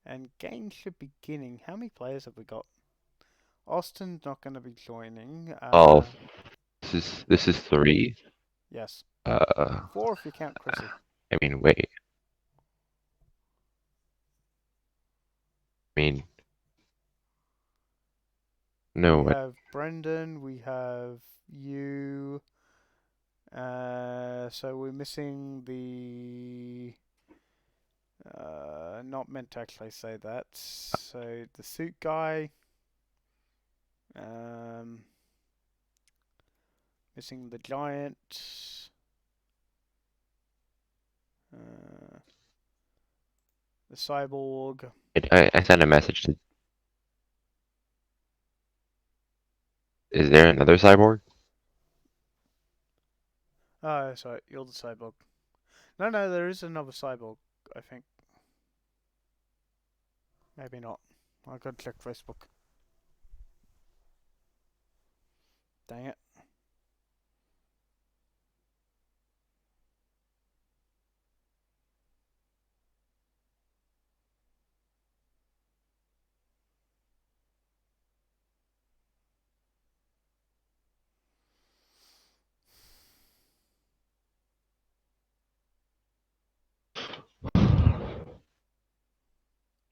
And game should be beginning. How many players have we got? Austin's not going to be joining. Oh, this is 3. Yes. Uh, 4 if you count Chrissy. I mean, wait. I mean, no. We What? have Brendan, we have you. So we're missing the. Not meant to actually say that. So the suit guy. Um, missing the giant. Uh, the cyborg. I sent a message to. Is there another cyborg? Oh, sorry, you're the cyborg. No, there is another cyborg, I think. Maybe not. I gotta check Facebook. Dang it.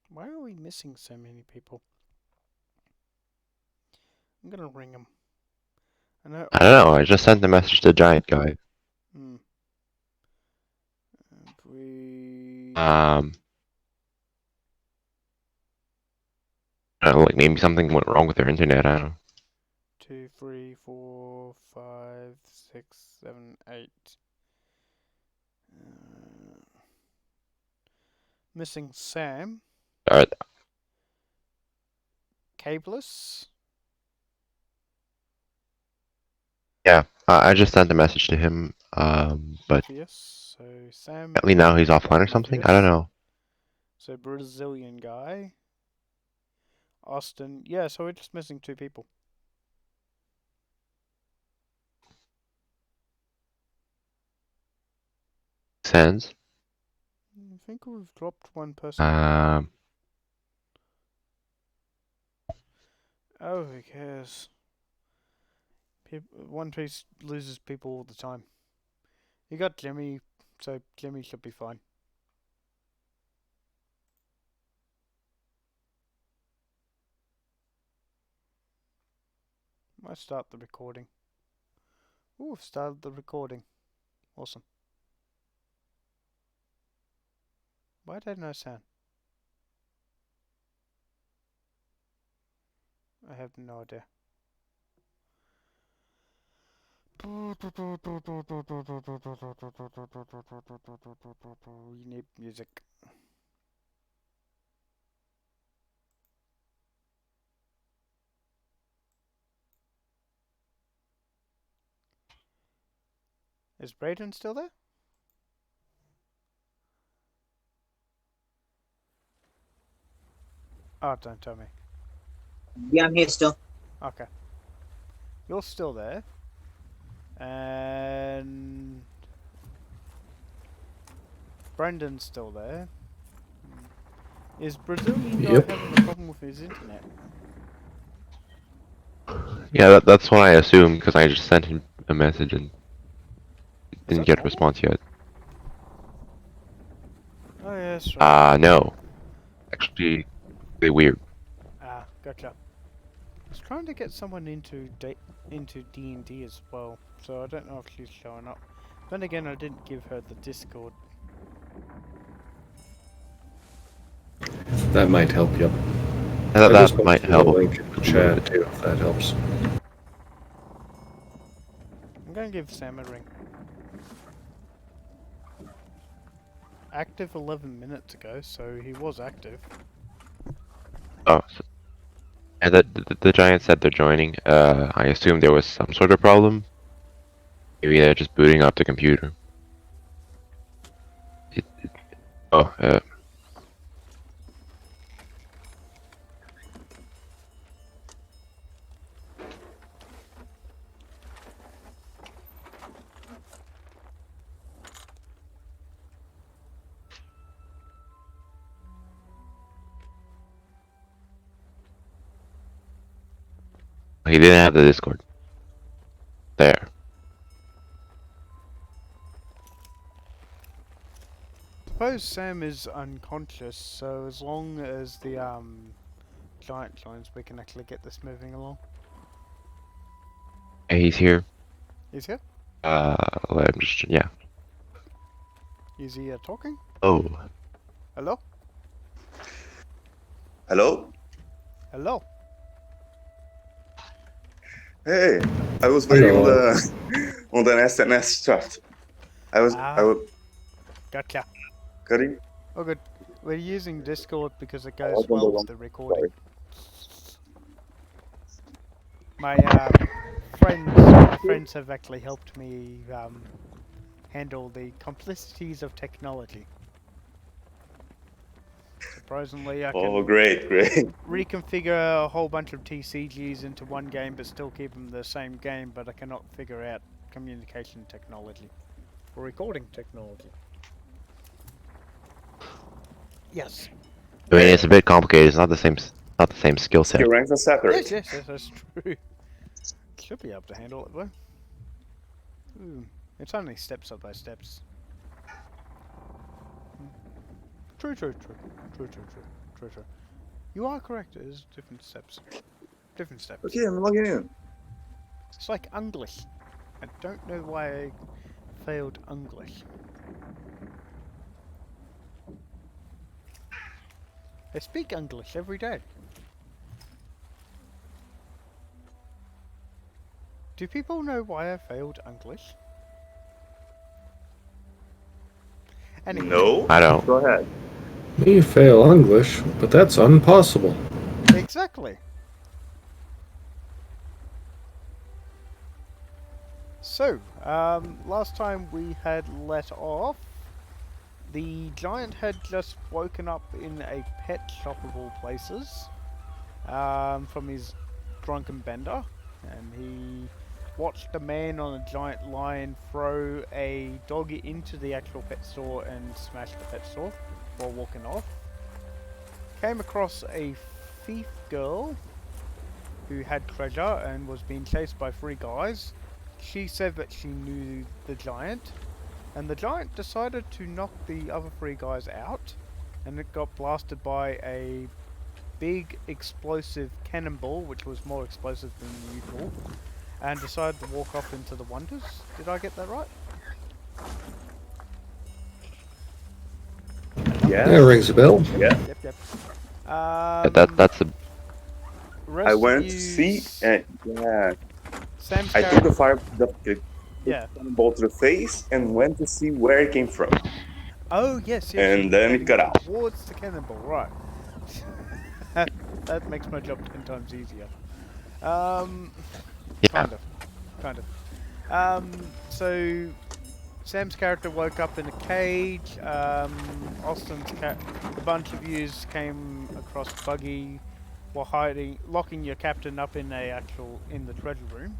Why are we missing so many people? I'm gonna ring him. I know. I don't know. I just sent the message to the giant guy. Hmm. We. Um, I don't know, like maybe something went wrong with their internet. I don't know. 2, 3, 4, 5, 6, 7, 8. Missing Sam. Are, Cabeless. yeah, I just sent a message to him. But Morpheus. So Sam. apparently now he's offline or something. I don't Morpheus. know. So Brazilian guy. Austin. Yeah, so we're just missing 2 people. Sense. I think we've dropped 1 person. Um, Oh, who cares? One Piece loses people all the time. You got Jimmy, so Jimmy should be fine. Might start the recording. Ooh, I've started the recording. Awesome. Why didn't I sound? I have no idea. We need music. Is Brayden still there? Oh, don't tell me. Yeah, I'm here still. Okay. You're still there. And Brendan's still there. Is Brazilian guy Yep. having a problem with his internet? yeah, that's what I assumed because I just sent him a message and Is didn't that get a normal? response yet. Oh yeah, that's right. No. Actually, really weird. Ah, gotcha. I was trying to get someone into D&D as well, so I don't know if she's showing up. Then again, I didn't give her the Discord. That might help you. That, I just that might posted the help. link in the chat too, if that helps. I'm gonna give Sam a ring. Active 11 minutes ago, so he was active. Oh, and the giant said they're joining. I assume there was some sort of problem. Maybe they're just booting up the computer. Oh, He didn't have the Discord. There. Suppose Sam is unconscious, so as long as the giant joins, we can actually get this moving along. Hey, he's here. He's here? Let him just, yeah. Is he talking? Oh. Hello? Hello? Hello? Hey, I was waiting on Hello. on the SNS chat. I was Gotcha. cutting. Oh good. We're using Discord because it was goes on the well wrong- with the recording. sorry. My friends have actually helped me handle the complexities of technology. Surprisingly, I Oh, can great. reconfigure a whole bunch of TCGs into one game but still keep them the same game, but I cannot figure out communication technology or recording technology. Yes. I mean, it's a bit complicated. It's not the same skill set. Skill ranks are separate. Yes, that's true. Should be able to handle it though. Ooh, it's only steps by steps. True. You are correct. It is different steps. Different steps. Okay, I'm logging in. It's like English. I don't know why I failed English. I speak English every day. Do people know why I failed English? Anyway, No? I don't. Go ahead. Me fail English, but that's impossible. exactly. So, last time we had let off, the giant had just woken up in a pet shop of all places, from his drunken bender, and he watched a man on a giant lion throw a dog into the actual pet store and smash the pet store while walking off. Came across a thief girl who had treasure and was being chased by 3 guys. She said that she knew the giant, and the giant decided to knock the other 3 guys out, and it got blasted by a big explosive cannonball, which was more explosive than usual, and decided to walk off into the wonders. Did I get that right? Yeah. That rings a bell. Yeah. Yep. That's a. I went to see and yeah. Sam's I took the fire the Yeah. ball to the face and went to see where it came from. Oh yes. And you're then it heading got out. towards the cannonball, right? that makes my job 10 times easier. Yeah. Kind of. So Sam's character woke up in a cage. Austin's a bunch of yous came across Buggy while locking your captain up in in the treasure room,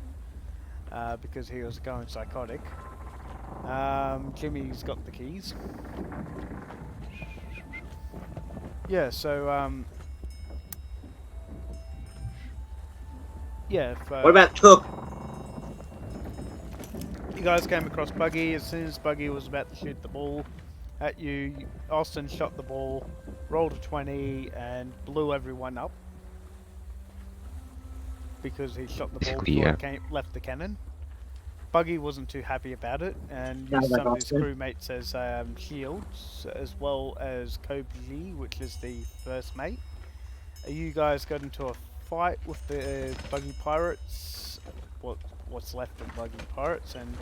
because he was going psychotic. Jimmy's got the keys. Yeah. So yeah. What about Took? You guys came across Buggy. As soon as Buggy was about to shoot the ball at you, Austin shot the ball, rolled a 20, and blew everyone up. Because he shot the ball Basically, before yeah. it left the cannon. Buggy wasn't too happy about it, and Sounds used like some of his Austin. crewmates as shields, as well as Kobe, which is the first mate. You guys got into a fight with the Buggy pirates, what's left of Buggy pirates, and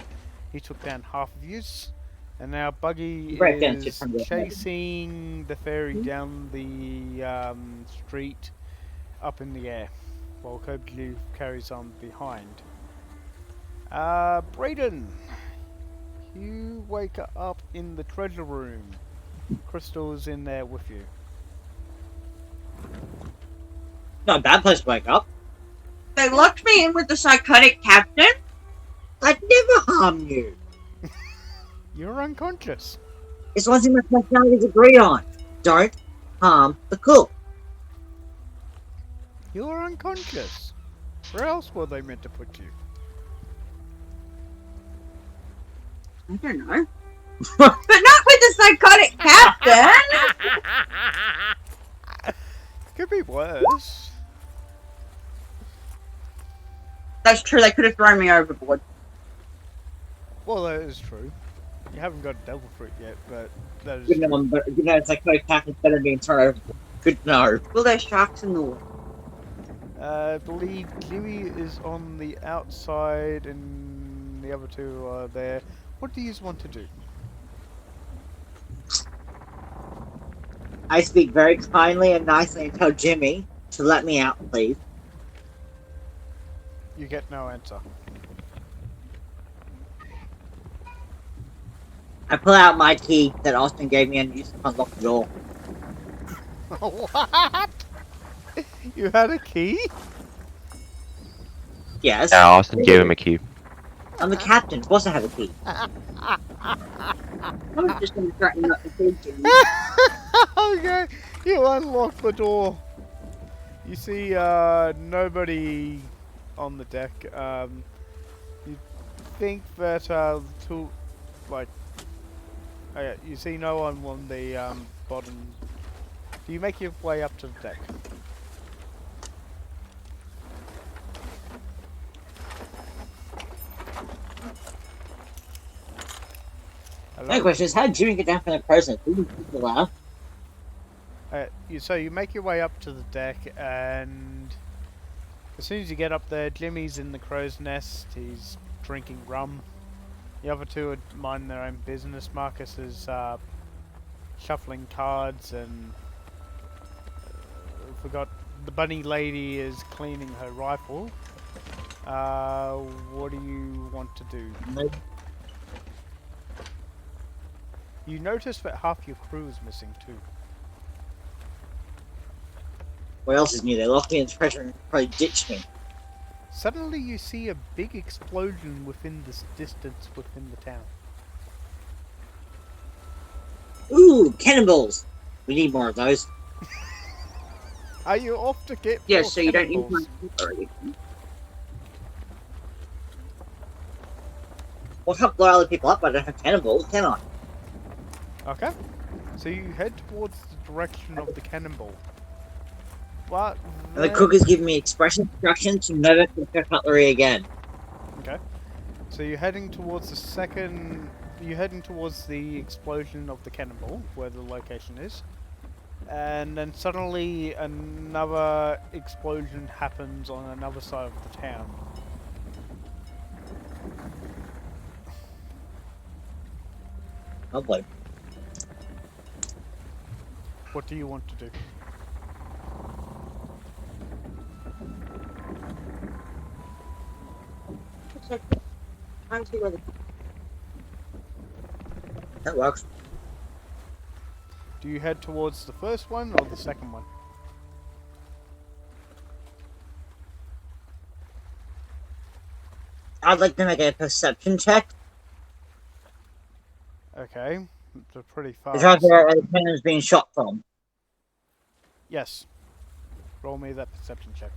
he took down half of yous. And now Buggy Right down is 600. chasing the ferry down the street up in the air, while Kobe carries on behind. Brayden, you wake up in the treasure room. Crystal's in there with you. Not a bad place to wake up. They locked me in with the psychotic captain. I'd never harm you. You're unconscious. It's one thing my personalities agree on. Don't harm the cook. You're unconscious. Where else were they meant to put you? I don't know. But not with the psychotic captain! Could be worse. That's true, they could have thrown me overboard. Well, that is true. You haven't got devil fruit yet, but that is Good true. know, but you know, it's like no captain's better than being thrown over. Good to know. Well, there's sharks in the water. I believe Dewey is on the outside and the other two are there. What do you want to do? I speak very kindly and nicely and tell Jimmy to let me out, please. You get no answer. I pull out my key that Austin gave me and use it to unlock the door. What? You had a key? Yes. Yeah, Austin gave him a key. I'm the captain. Of course I have a key. I was just going to threaten not to feed you. Okay, you unlock the door. You see nobody on the deck. You think that you see no one on the bottom. Do you make your way up to the deck? My question is, how did Jimmy get down from the president? Who did people laugh? So you make your way up to the deck, and as soon as you get up there, Jimmy's in the crow's nest. He's drinking rum. The other two are minding their own business. Marcus is shuffling cards, and forgot the bunny lady is cleaning her rifle. What do you want to do? You notice that half your crew is missing too. What else is new? They locked me in the treasure and probably ditched me. Suddenly you see a big explosion within this distance within the town. Ooh, cannonballs! We need more of those. Are you off to get Yeah, more so you don't use cannonballs? my already. Well, help blow other people up, but I don't have cannonballs, can I? Okay. So you head towards the direction of the cannonball. But And the cook is giving me express instructions to never cook their cutlery again. Okay. So you're heading towards the second. You're heading towards the explosion of the cannonball, where the location is. And then suddenly another explosion happens on another side of the town. Lovely. What do you want to do? I'm too ready. That works. Do you head towards the first one or the second one? I'd like to make a perception check. Okay. They're pretty To fast. try to figure out where the cannon's being shot from. Yes. Roll me that perception check.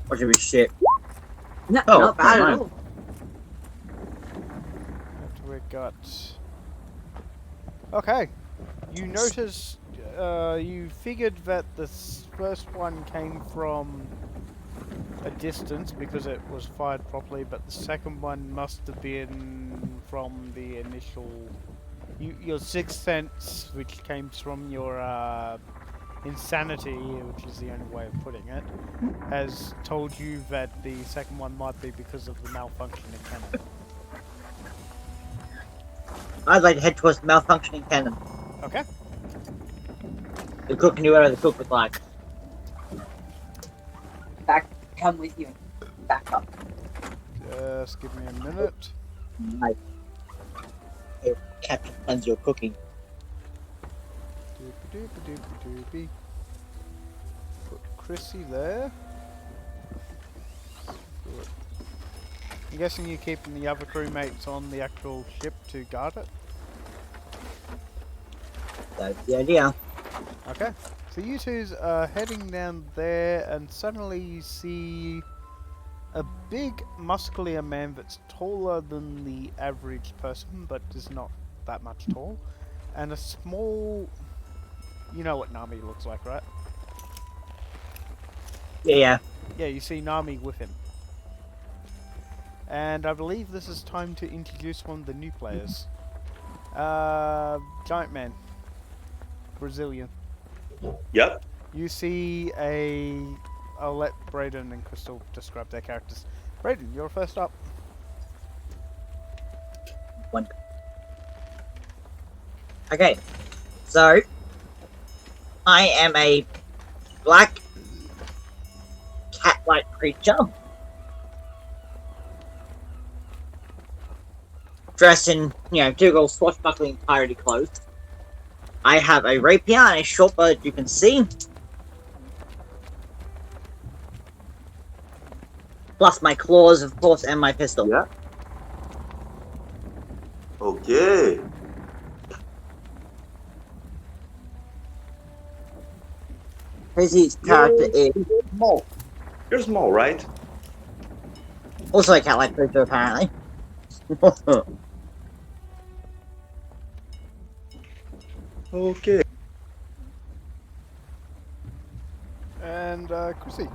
What should be shit? No, Oh, not bad never at mind. all. What we got? Okay. You notice, you figured that this first one came from a distance because it was fired properly, but the second one must have been from the initial... your sixth sense, which came from your insanity, which is the only way of putting it, has told you that the second one might be because of the malfunctioning cannon. I'd like to head towards the malfunctioning cannon. Okay. The cook can do whatever the cook would like. Come with you. Back up. Just give me a minute. Like, hey, Captain plans your cooking. Doopy-doopy-doopy-doopy. Put Chrissy there. Put I'm guessing you're keeping the other crewmates on the actual ship to guard it? That's the idea. Okay. So you two's are heading down there and suddenly you see a big muscular man that's taller than the average person but is not that much tall. And a small... You know what Nami looks like, right? Yeah. Yeah, you see Nami with him. And I believe this is time to introduce one of the new players. Giant Man. Brazilian. Yep. You see a... I'll let Brayden and Crystal describe their characters. Brayden, you're first up. Okay. So, I am a black cat-like creature. Dressed in, typical swashbuckling piratey clothes. I have a rapier and a short bow that you can see. Plus my claws, of course, and my pistol. Yeah. Okay. His character is Small. You're small, right? also a cat-like creature, apparently. Okay. And Chrissy.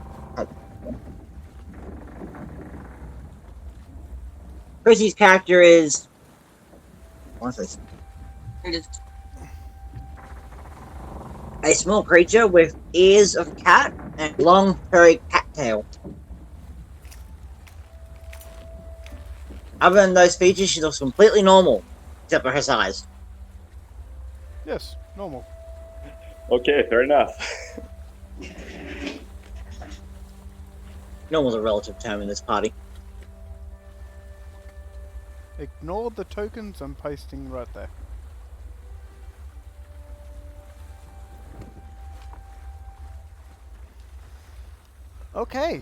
Chrissy's character is... What's this? It is. A small creature with ears of cat and long, furry cat tail. Other than those features, she looks completely normal, except for her size. Yes, normal. Okay, fair enough. Normal's a relative term in this party. Ignore the tokens I'm pasting right there. Okay,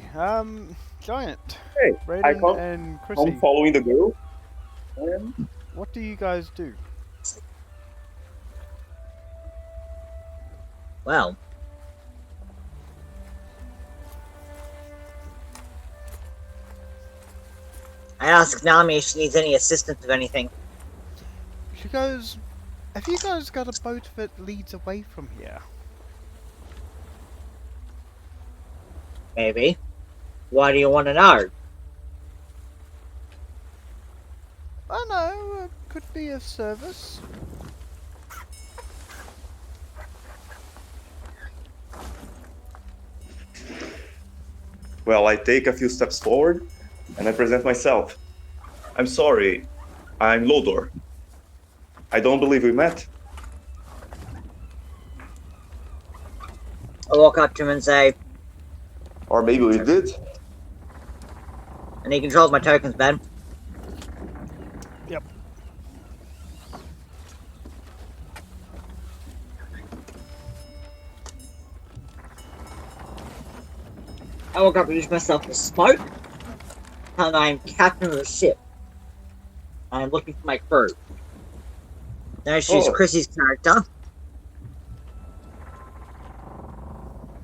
Giant, Hey, Brayden and Chrissy, I'm following the girl. And what do you guys do? Well. I ask Nami if she needs any assistance with anything. She goes, have you guys got a boat that leads away from here? Maybe. Why do you want to know? I know, it could be a service. well, I take a few steps forward and I present myself. I'm sorry. I'm Lodor. I don't believe we met. I walk up to him and say, Or maybe we did. and he controls my tokens, Ben. Yep. I walk up and introduce myself as Smoke, and I'm captain of the ship. I'm looking for my crew. Now she's Oh. Chrissy's character.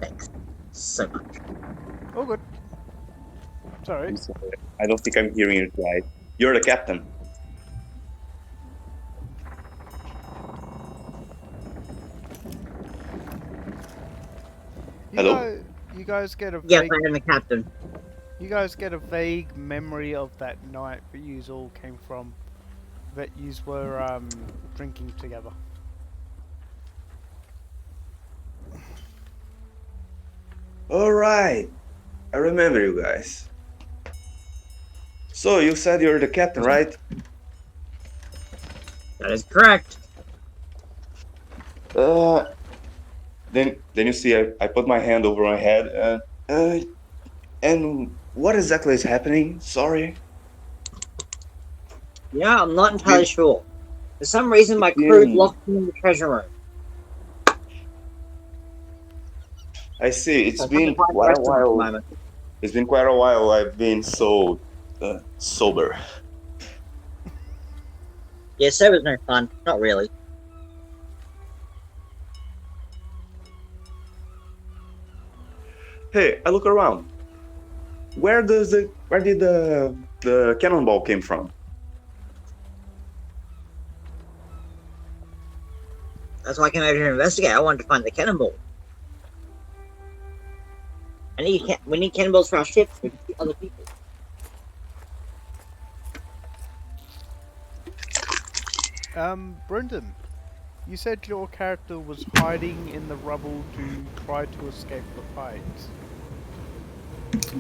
Thanks so much. Oh, good. Sorry. I'm sorry. I don't think I'm hearing it right. You're the captain. Hello? You guys get a Yes, vague, I am the captain. you guys get a vague memory of that night that you all came from, that you were drinking together. Alright. I remember you guys. So, you said you're the captain, right? That is correct. Then you see I put my hand over my head and what exactly is happening? Sorry. Yeah, I'm not entirely sure. For some reason, my crew Yeah. locked me in the treasure room. I see. It's So been I'm trying to quite a find the rest of it at the while. moment. It's been quite a while I've been so sober. Yeah, sober's no fun. Not really. Hey, I look around. Where did the cannonball came from? That's why I came over here to investigate. I wanted to find the cannonball. We need cannonballs for our ship to defeat other people. Brendan, you said your character was hiding in the rubble to try to escape the fight.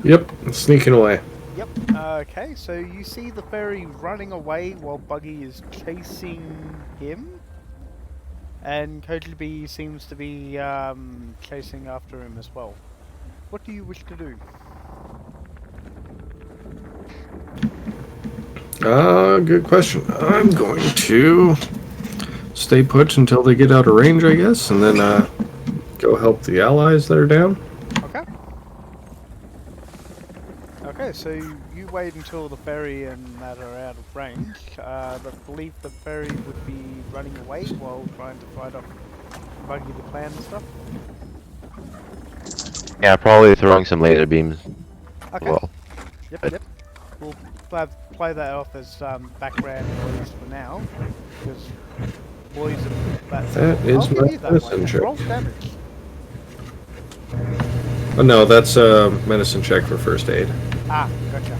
Yep, sneaking away. Yep. Okay, so you see the ferry running away while Buggy is chasing him. And Kojibi seems to be chasing after him as well. What do you wish to do? Good question. I'm going to stay put until they get out of range, I guess, and then go help the allies that are down. Okay. Okay, so you wait until the ferry and that are out of range. I believe the ferry would be running away while trying to fight off Buggy the Clan and stuff. Yeah, probably throwing some laser beams. Okay. Well, Yep. We'll play that off as background noise for now, because boys are That is I'll give my you that medicine one. check. Roll damage. Oh no, that's a medicine check for first aid. Ah, gotcha.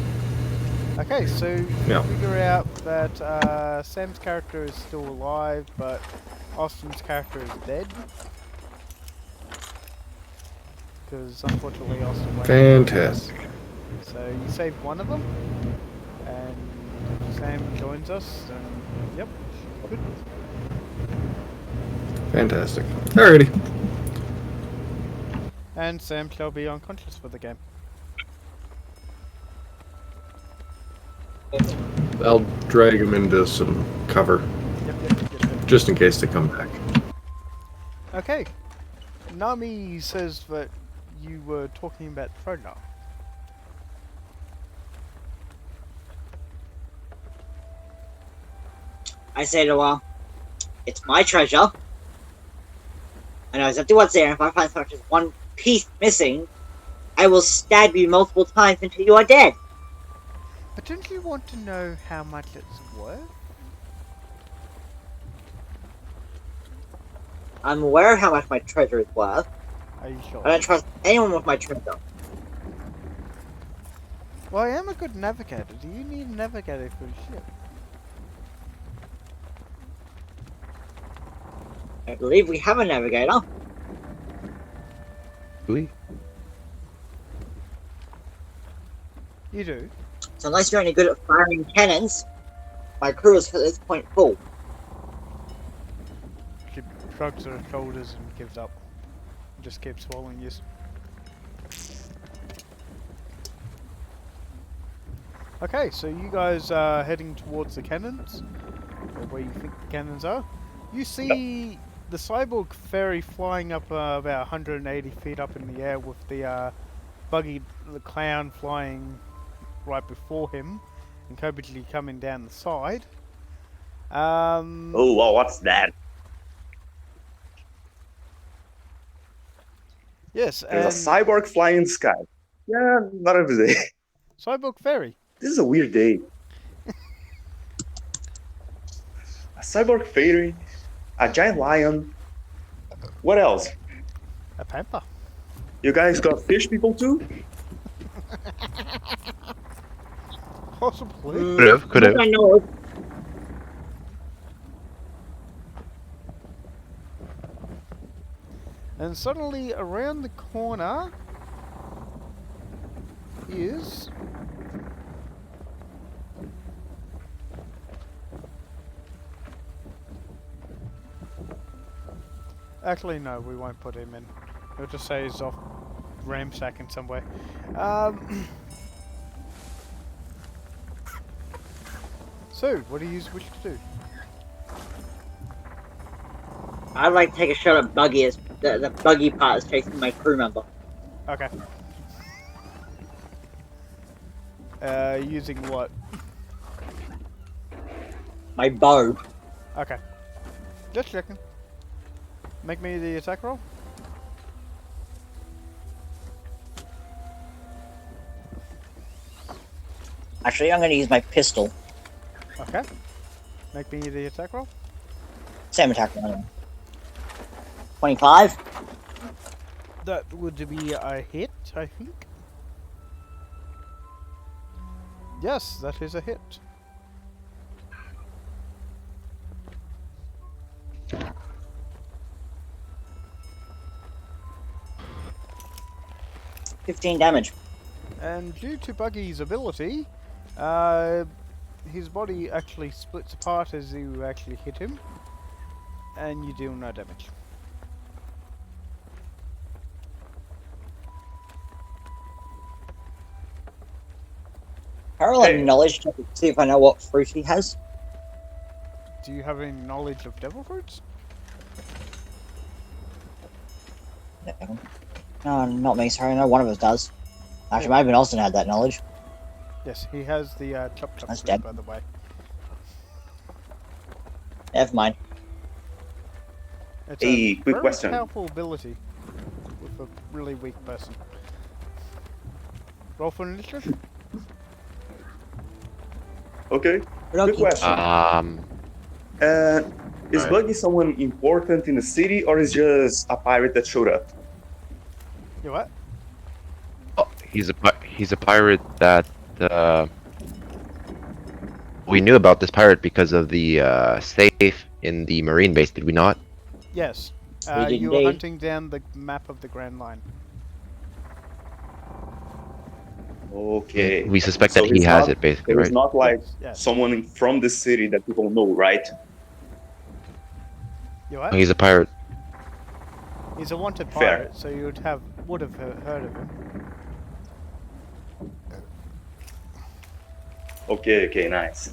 Okay, so you Yeah. figure out that Sam's character is still alive, but Austin's character is dead. Because unfortunately Austin went. Fantastic. So you saved one of them, and Sam joins us, and yep, good. Fantastic. Alrighty. And Sam shall be unconscious for the game. I'll drag him into some cover, Yep. just in case they come back. Okay. Nami says that you were talking about treasure. I say to her, it's my treasure. I know exactly what's there, and if I find so much as one piece missing, I will stab you multiple times until you are dead. But don't you want to know how much it's worth? I'm aware of how much my treasure is worth. Are you sure? I don't trust anyone with my treasure. Well, I am a good navigator. Do you need a navigator for the ship? I believe we have a navigator. really? You do? So unless you're only good at firing cannons, my crew is at this point full. She shrugs her shoulders and gives up. Just keeps following you. Okay, so you guys are heading towards the cannons, or where you think the cannons are. You see the cyborg ferry flying up about 180 feet up in the air with the Buggy the Clown flying right before him, and Kobaji coming down the side. Oh, wow, what's that? Yes, There's a and cyborg flying in the sky. Yeah, not every day. cyborg ferry. This is a weird day. A cyborg fairy, a giant lion. What else? A panther. You guys got fish people too? Possibly. Could have. I know. And suddenly around the corner is actually no, we won't put him in. We'll just say he's off ramsacking somewhere. So, what do you wish to do? I'd like to take a shot at Buggy as the Buggy part is chasing my crew member. Okay. Using what? My bow. Okay. Just checking. Make me the attack roll. Actually, I'm gonna use my pistol. Okay. Make me the attack roll. Same attack roll. 25. That would be a hit, I think. Yes, that is a hit. $15 damage. And due to Buggy's ability, his body actually splits apart as you actually hit him, and you deal no damage. Parallel Hey. knowledge check to see if I know what fruit he has. Do you have any knowledge of devil fruits? No, not me, sorry. No, one of us does. Actually, might have been Austin had that knowledge. Yes, he has the chop chop That's fruit, dead. by the way. Never mind. It's Hey, a quick very question. powerful ability with a really weak person. Roll for initiative. Okay. Rocky. Good question. Is Alright. Buggy someone important in the city, or is just a pirate that showed up? You what? Oh, he's a pirate that we knew about this pirate because of the safe in the marine base. Did we not? Yes. We did You were indeed. hunting down the map of the Grand Line. Okay. We suspect So that he he's has not- it, basically, There is right? not like Yes. someone from the city that people know, right? You what? He's a pirate. He's a wanted Fair. pirate, so you would have heard of him. Okay, nice.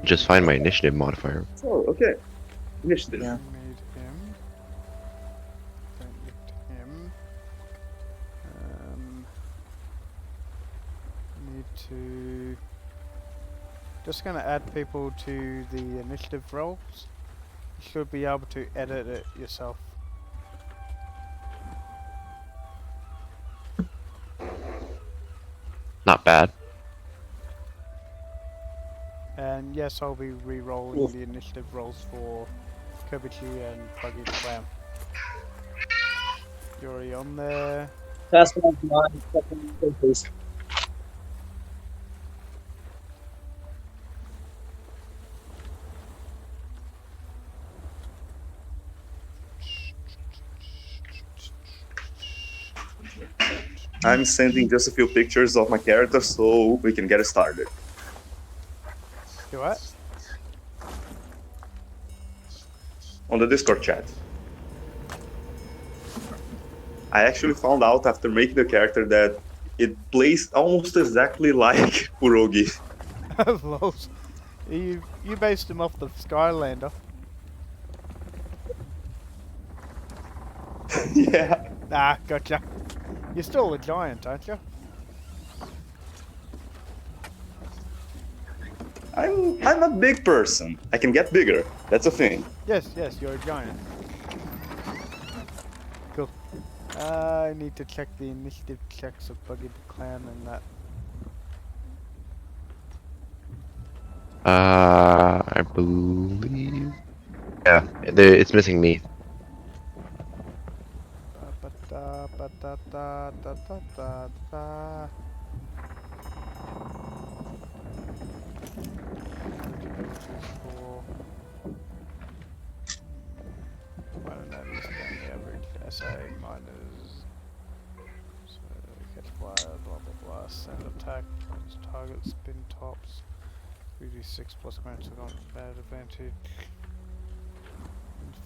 Just find my initiative modifier. So, okay. Initiative. Yeah. Need him. Don't need him. Need to. Just gonna add people to the initiative rolls. You should be able to edit it yourself. Not bad. And yes, I'll be re-rolling Oof. the initiative rolls for Kobuchi and Buggy the Clown. You're already on there. First one's mine, second one's please. I'm sending just a few pictures of my character so we can get started. You what? On the Discord chat. I actually found out after making the character that it plays almost exactly like Purogi. Lols. You based him off the Skylander. Yeah. Ah, gotcha. You're still a giant, aren't you? I'm a big person. I can get bigger. That's a thing. Yes, you're a giant. Cool. I need to check the initiative checks of Buggy the Clan and that. I believe. Yeah, it's missing me. Ba-da-ba-da-da-da-da-da. I don't know, these are the average SA minus. So, catch fire, blah blah blah. Send attack, target spin tops. 3d6 plus grants not bad advantage.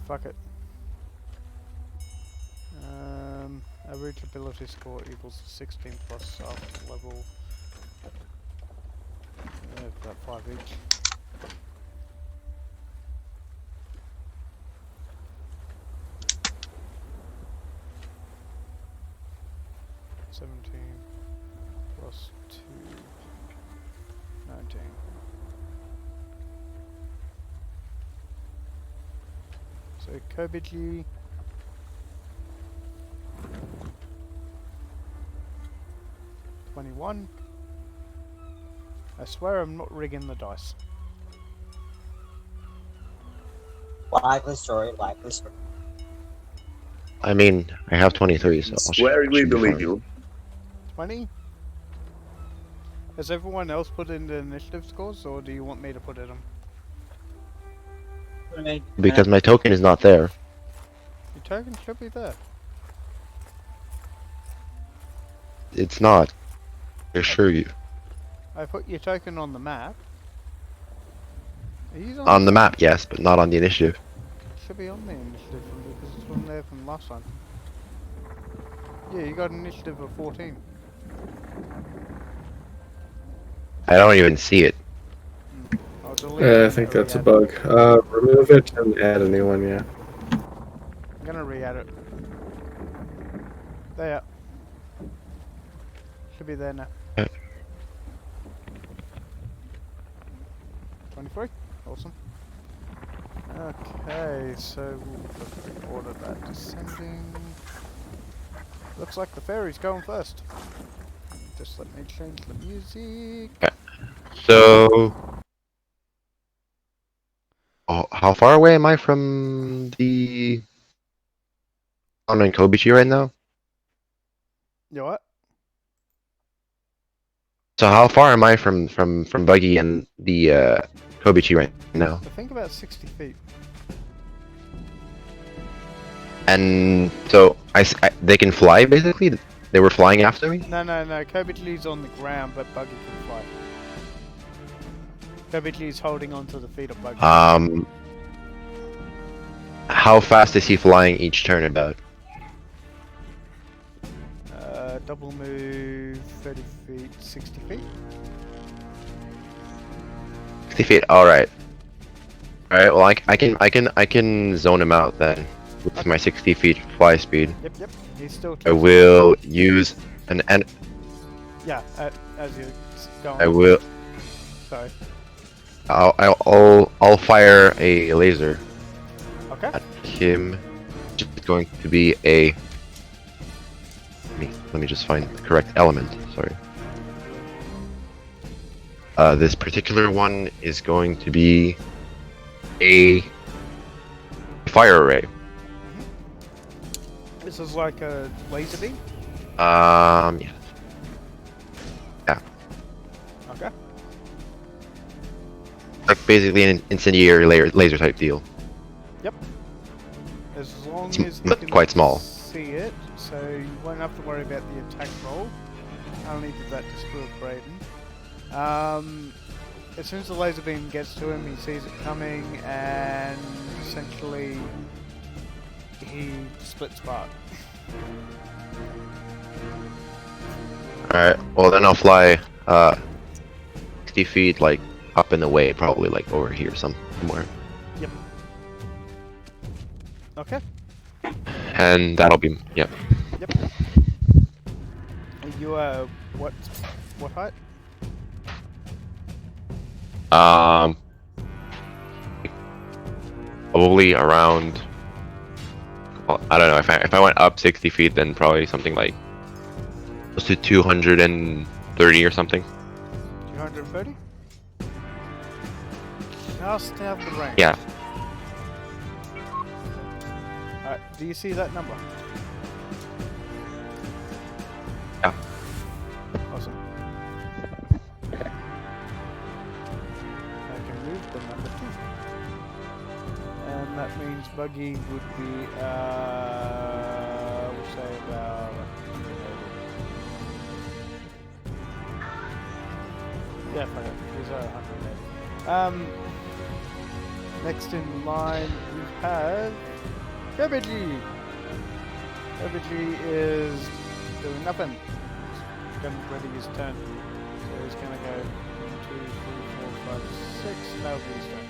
Fuck it. Average ability score equals 16 plus up level. About 5 each. 17 plus 2, 19. So Kobiji. $21. I swear I'm not rigging the dice. Lively story, lively story. I mean, I have 23, so Swear we believe you. 20? Has everyone else put in the initiative scores, or do you want me to put it in? Because my token is not there. Your token should be there. It's not. I assure you. I put your token on the map. He's On the map, yes, but not on the initiative. Should be on the initiative because it's on there from last time. Yeah, you got an initiative of 14. I don't even see it. I'll delete it I and think that's a re-add it. bug. Remove it and add a new one, yeah. I'm gonna re-add it. There. Should be there now. 23? Awesome. Okay, so we'll order that descending. Looks like the fairy's going first. Just let me change the music. So... Oh, how far away am I from the... I'm in Kobichi right now? You what? So how far am I from Buggy and the Kobichi right now? I think about 60 feet. And so they can fly basically? They were flying after me? No, Kobichi's on the ground, but Buggy can fly. Kobichi's holding onto the feet of Buggy. How fast is he flying each turn about? Double move, 30 feet, 60 feet. 60 feet, alright. Alright, well I can zone him out then. With my 60 feet fly speed. Yep. He's still. I will use an Yeah, as you go on. I will. Sorry. I'll fire a laser Okay. at him. It's going to be a. Let me just find the correct element. Sorry. This particular one is going to be a fire array. This is like a laser beam. Yeah. Okay. Like basically an incendiary laser type deal. Yep. As long It's as you can quite small. see it, so you won't have to worry about the attack roll. I'll leave that to Screw Braden. As soon as the laser beam gets to him, he sees it coming, and essentially he splits apart. Alright, well then I'll fly 60 feet like up in the way, probably like over here somewhere. Yep. Okay. And that'll be yep. Yep. You what height? Probably around, well, I don't know, if I went up 60 feet then probably something like close to 230 or something. 230? Just have the range. Yeah. Do you see that number? Yeah. Awesome. I can move the number 2. And that means Buggy would be, we'll say about 180. Yeah, fuck it. He's at 180. Next in line we have Kobiji. Kobiji is doing nothing. He's getting ready his turn. So he's gonna go 1, 2, 3, 4, 5, 6. That'll be his turn.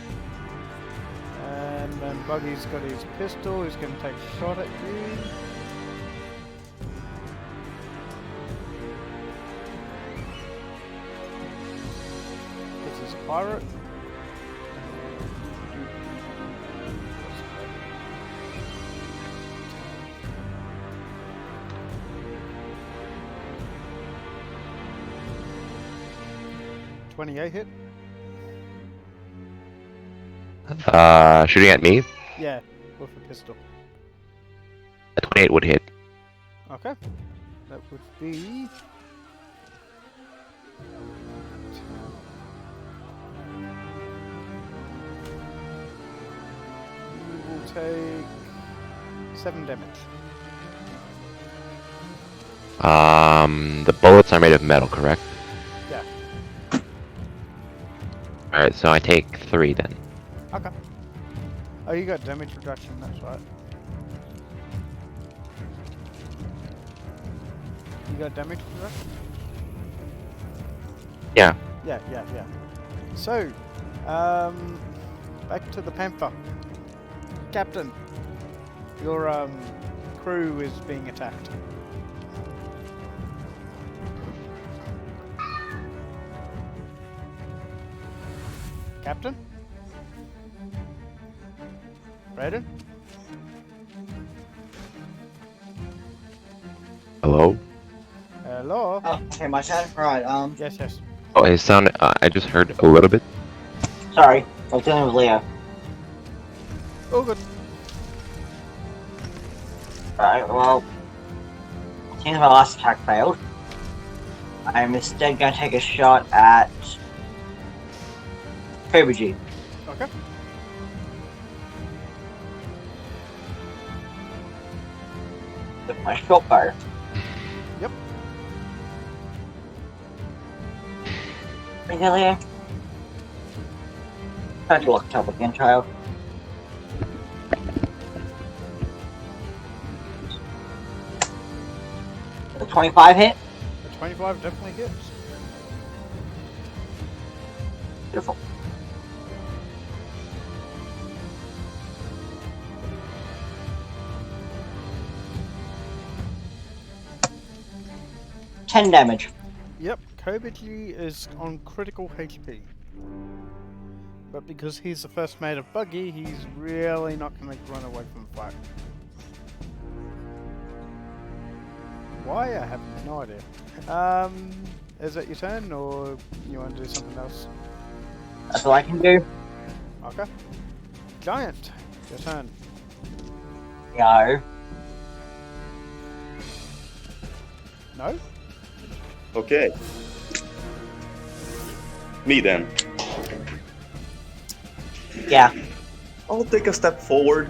And then Buggy's got his pistol. He's gonna take a shot at you. pirate. 28 hit? Shooting at me. Yeah, with a pistol. A 28 would hit. Okay. That would be... You will take 7 damage. The bullets are made of metal, correct? Yeah. Alright, so I take 3 then. Okay. Oh, you got damage reduction, that's right. You got damage reduction? Yeah. Yeah. So, back to the Panther. Captain, your crew is being attacked. Captain? Brayden? Hello? Hello? Oh, okay, my turn. Right. Yes. Oh, it sounded. I just heard a little bit. Sorry, I was dealing with Leo. Oh, good. Alright, well, seems my last attack failed. I'm instead going to take a shot at Cobra G Okay. with my short bow. Yep. Hey, Leo. Try to look up again, child. The 25 hit. The 25 definitely hits. Beautiful. Ten damage. Yep, Kobaji is on critical HP. But because he's the first mate of Buggy, he's really not going to run away from the fight. Why? I have no idea. Is it your turn, or you want to do something else? That's all I can do. Okay. Giant, your turn. Go. No? Okay. Me then. Yeah. I'll take a step forward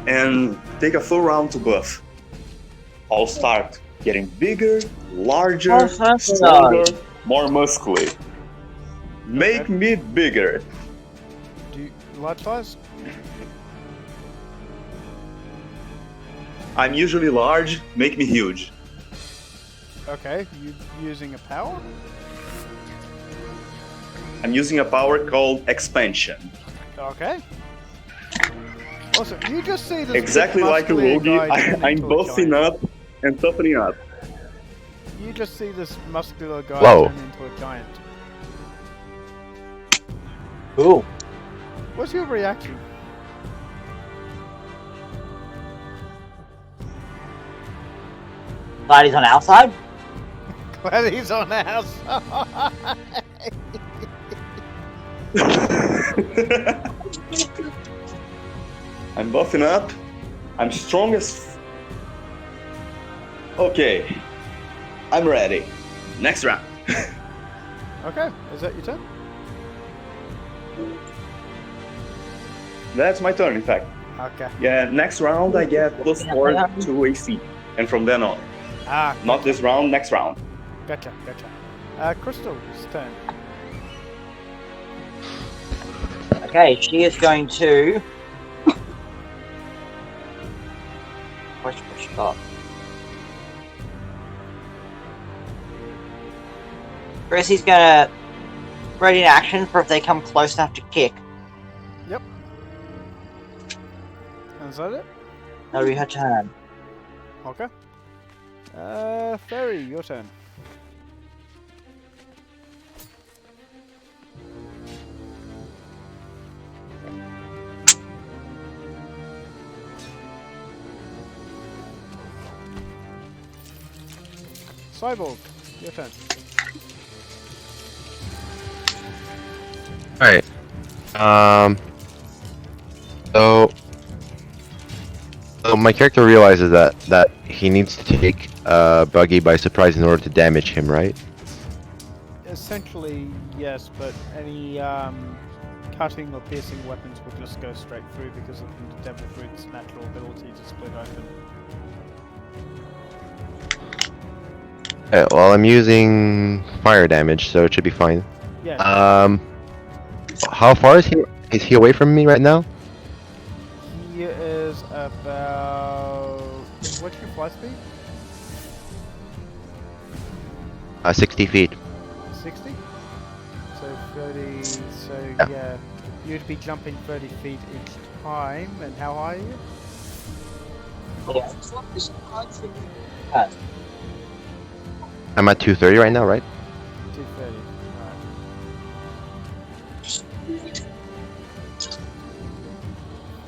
and take a full round to buff. I'll start getting bigger, larger, Oh, that's stronger, nice. more muscly. Make Okay. me bigger. Do you light size? I'm usually large, make me huge. Okay, you using a power? I'm using a power called expansion. Okay. Awesome. You just see this Exactly big like a muscular Logie, guy turn I'm into a buffing giant. up and toughening up. You just see this muscular guy Whoa. turn into a giant. Ooh. What's your reaction? Glad he's on the outside. Glad he's on the outside. I'm buffing up. I'm strong as. Okay. I'm ready. Next round. Okay, is that your turn? That's my turn, in fact. Okay. Yeah, next round I get +4 to AC. And from then on. Ah, Not this round, next round. gotcha. Crystal's turn. Okay, she is going to. What's she got? Gracie's gonna ready in action for if they come close enough to kick. Yep. Is that it? That'll be her turn. Okay. Fairy, your turn. Cyborg, your turn. Alright. So my character realizes that he needs to take Buggy by surprise in order to damage him, right? Essentially, yes, but any cutting or piercing weapons will just go straight through because of the Devil Fruit's natural ability to split open. Okay, well, I'm using fire damage, so it should be fine. Yeah, How far is he? Is he away from me right now? he is about... What's your fly speed? 60 feet. 60? So 30, so Yeah. yeah, you'd be jumping 30 feet each time, and how high are you? I'm at 230 right now, right? 230. Alright.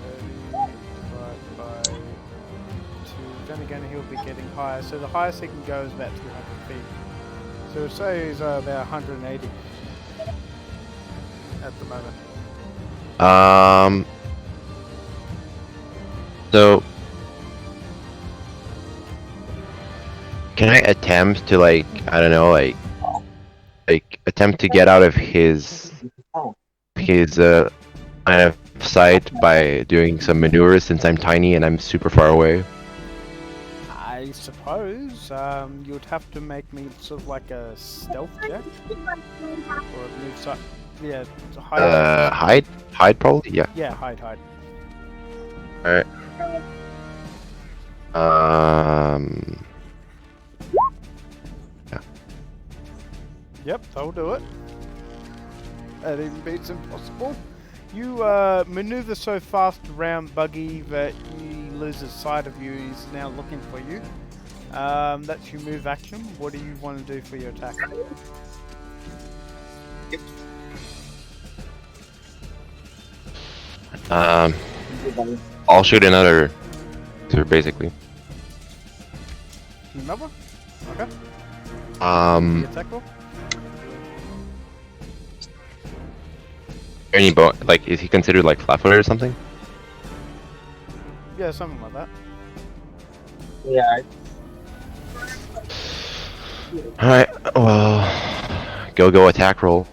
30 divided by 2. Then again, he'll be getting higher. So the highest he can go is about 200 feet. So say he's about 180 at the moment. So can I attempt to I don't know, attempt to get out of his line of sight by doing some maneuvers since I'm tiny and I'm super far away? I suppose you'd have to make me sort of like a stealth check or a move side. Yeah, to hide. Hide probably, yeah. Yeah, hide. Alright. Yep, that'll do it. That even beats impossible. You maneuver so fast around Buggy that he loses sight of you. He's now looking for you. That's your move action. What do you want to do for your attack? I'll shoot another two basically. Another? Okay. The attack roll? Any is he considered like flat-footed or something? Yeah, something like that. Alright, well, go attack roll.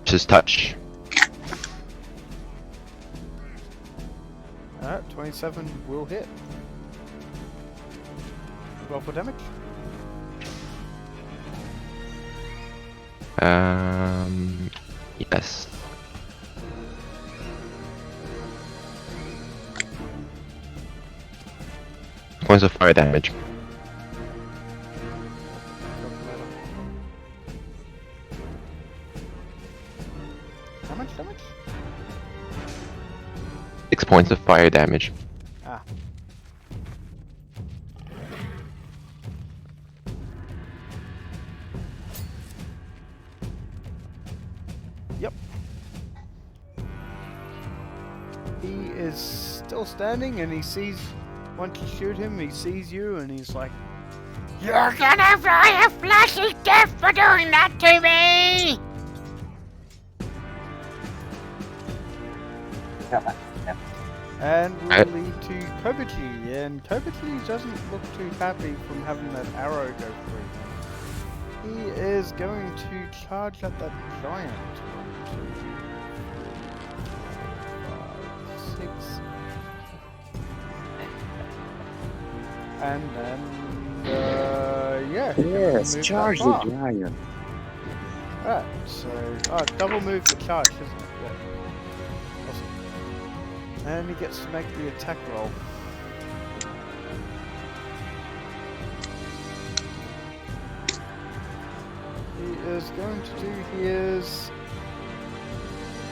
Just touch. Alright, 27 will hit. Roll for damage. Yes. Points of fire damage. How much damage? 6 points of fire damage. Ah. Yep. He is still standing and he sees, once you shoot him, he sees you and he's like, "You're gonna die a flashy death for doing that to me!" And will lead to Kobachi, and Kobachi doesn't look too happy from having that arrow go through. He is going to charge at that giant. 1, 2, 3, 4, 5, 6. And then, yeah. Yes, move charge that the far. giant. Right, so, double move the charge, isn't it? Yeah. Awesome. And he gets to make the attack roll. He is going to do his...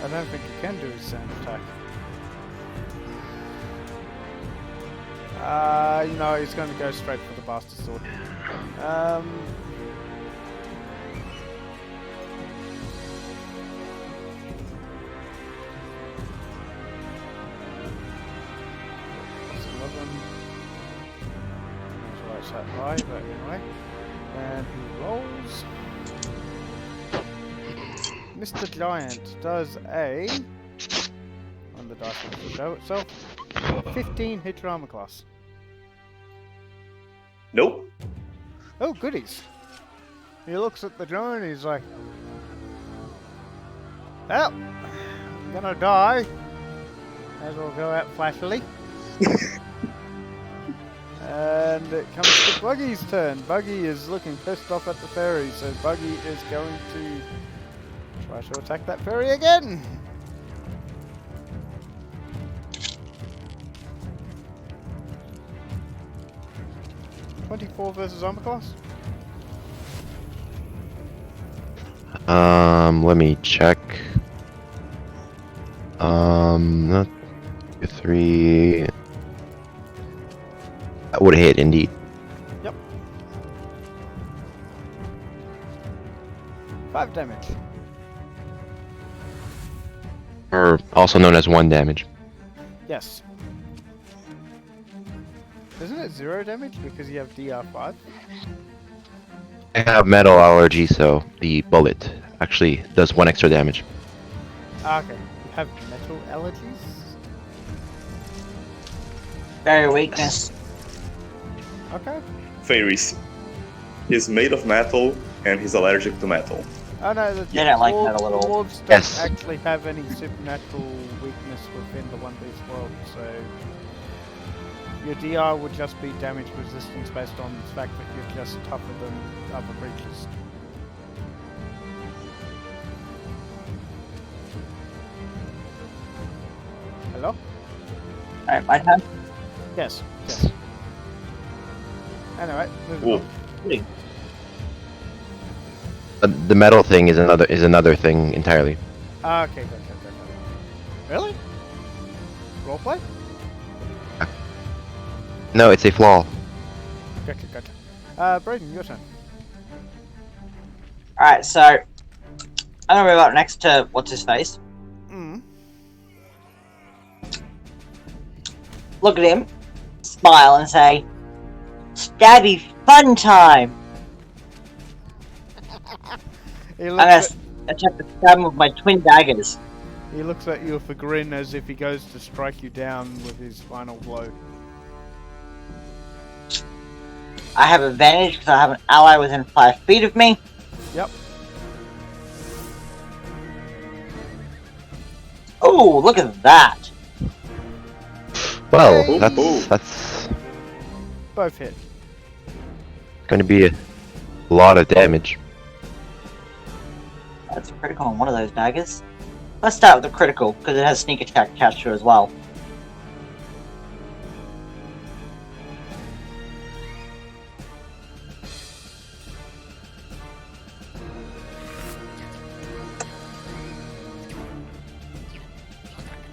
I don't think he can do his sand attack. No, he's going to go straight for the Bastard Sword. That's 11. That's that high, but anyway. And he rolls. Mr. Giant does a, on the dice will show itself, 15 hit your armor class. Nope. Oh, goodies. He looks at the drone and he's like, well, I'm gonna die. As well go out flashily. And it comes to Buggy's turn. Buggy is looking pissed off at the fairy, so Buggy is going to try to attack that fairy again. .24 versus armor class. Let me check. Not 3. That would hit indeed. Yep. 5 damage. Or also known as 1 damage. Yes. Isn't it 0 damage because you have DR5? I have metal allergy, so the bullet actually does 1 extra damage. Ah, okay. You have metal allergies? Very weakness. Okay. Fairies. He's made of metal and he's allergic to metal. Oh no, the They don't like metal at all. dwarves don't Yes. actually have any supernatural weakness within the One Piece world, so your DR would just be damage resistance based on the fact that you're just tougher than other creatures. Hello? Alright, my turn. Yes. Yes. Anyway, moving Whoa. on. The metal thing is another thing entirely. Ah, okay, gotcha. Really? Roleplay? No, it's a flaw. Gotcha. Brayden, your turn. Alright, so I'm gonna move up next to what's his face. Mm. Look at him, smile, and say, "Stabby fun time." He I'm looks, gonna attempt to stab him with my twin daggers. he looks at you with a grin as if he goes to strike you down with his final blow. I have advantage because I have an ally within 5 feet of me. Yep. Oh, look at that! Well, Hey. that's Both hit. going to be a lot of damage. That's a critical on one of those daggers. Let's start with the critical because it has sneak attack attached to it as well.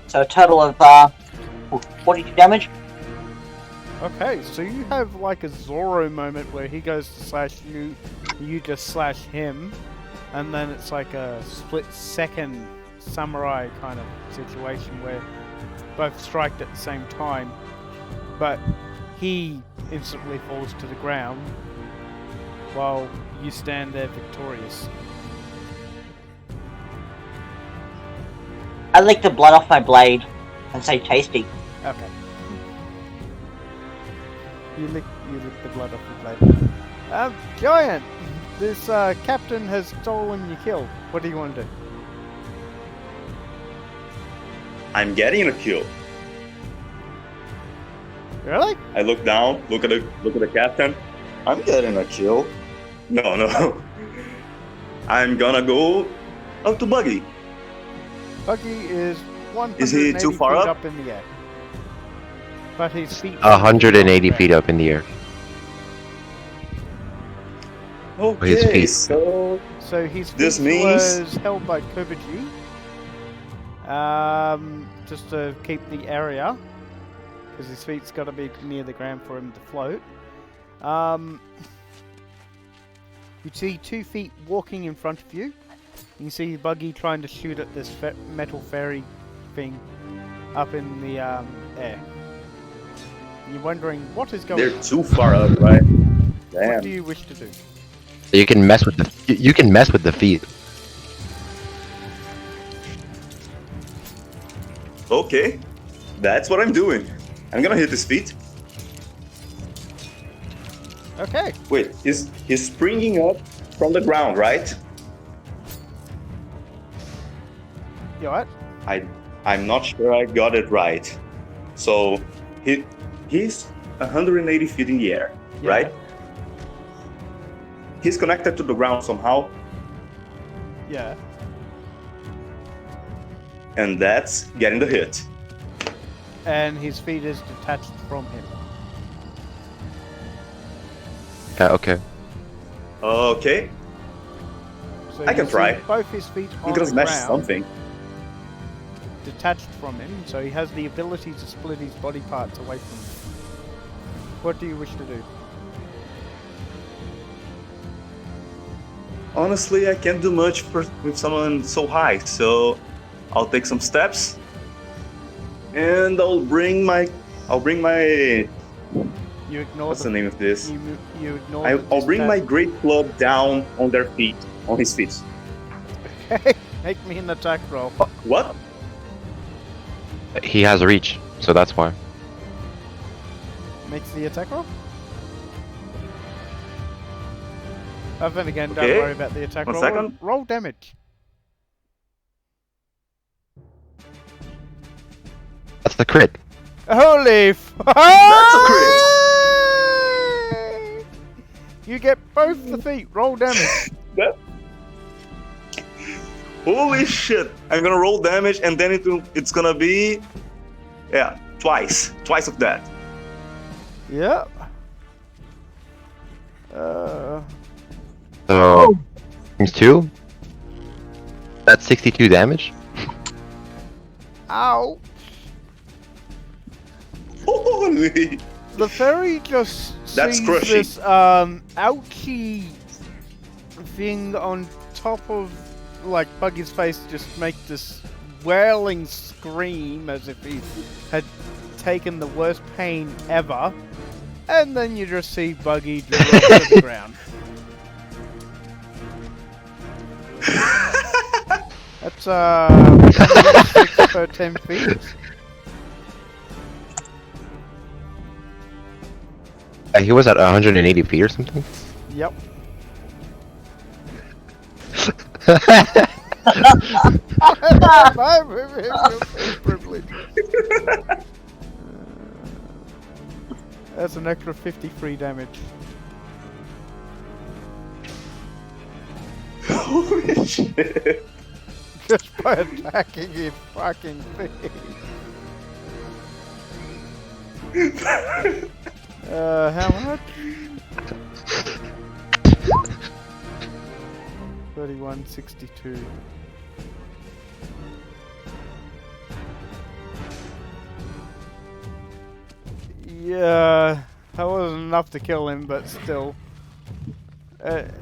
So a total of 42 damage. Okay, so you have like a Zoro moment where he goes to slash you, you just slash him, and then it's like a split-second samurai kind of situation where both strike at the same time, but he instantly falls to the ground while you stand there victorious. I lick the blood off my blade and say tasty. Okay. You lick the blood off your blade. Giant! This captain has stolen your kill. What do you want to do? I'm getting a kill. Really? I look down, look at the captain. I'm getting a kill. No. I'm gonna go up to Buggy. Buggy is 180 Is he too far feet up? in the air. But his feet... 180 feet up in the air. his Okay, feet. so So his feet This means- was held by Kobaji. Just to keep the area. Because his feet's got to be near the ground for him to float. You see 2 feet walking in front of you. You see Buggy trying to shoot at this metal fairy thing up in the air. You're wondering what is going they're on. too far up, right? What Damn. do you wish to do? You can mess with the you can mess with the feet. Okay, that's what I'm doing. I'm gonna hit his feet. Okay. Wait, he's springing up from the ground, right? You alright? I'm not sure I got it right. So he's 180 feet in the air, Yeah. right? He's connected to the ground somehow, Yeah. and that's getting the hit. And his feet is detached from him. Yeah, okay. Okay, So I can you try. see both his feet I'm on gonna the smash ground, something. detached from him, so he has the ability to split his body parts away from him. What do you wish to do? Honestly, I can't do much with someone so high, so I'll take some steps, and I'll bring my You ignore what's the name of this? You ignore. the I'll bring my detach- great club down on their feet, on his feet. Okay, make me an attack roll. What? He has reach, so that's why. Makes the attack roll. Then again, don't Okay. worry about the attack One roll. second. Roll damage. That's the crit. Holy! That's a crit. You get both the feet. Roll damage. That... Holy shit! I'm gonna roll damage, and then it's gonna be, yeah, twice of that. Yep. So times 2. That's 62 damage. Ow! Holy! The fairy just That's sees crushing. this ouchy thing on top of like Buggy's face, just make this wailing scream as if he had taken the worst pain ever, and then you just see Buggy drop to the ground. That's 6 per 10 feet. He was at 180 feet or something. Yep. My privilege. That's an extra 53 damage. Holy shit! Just by attacking his fucking face. How much? 3162. Yeah, that wasn't enough to kill him, but still.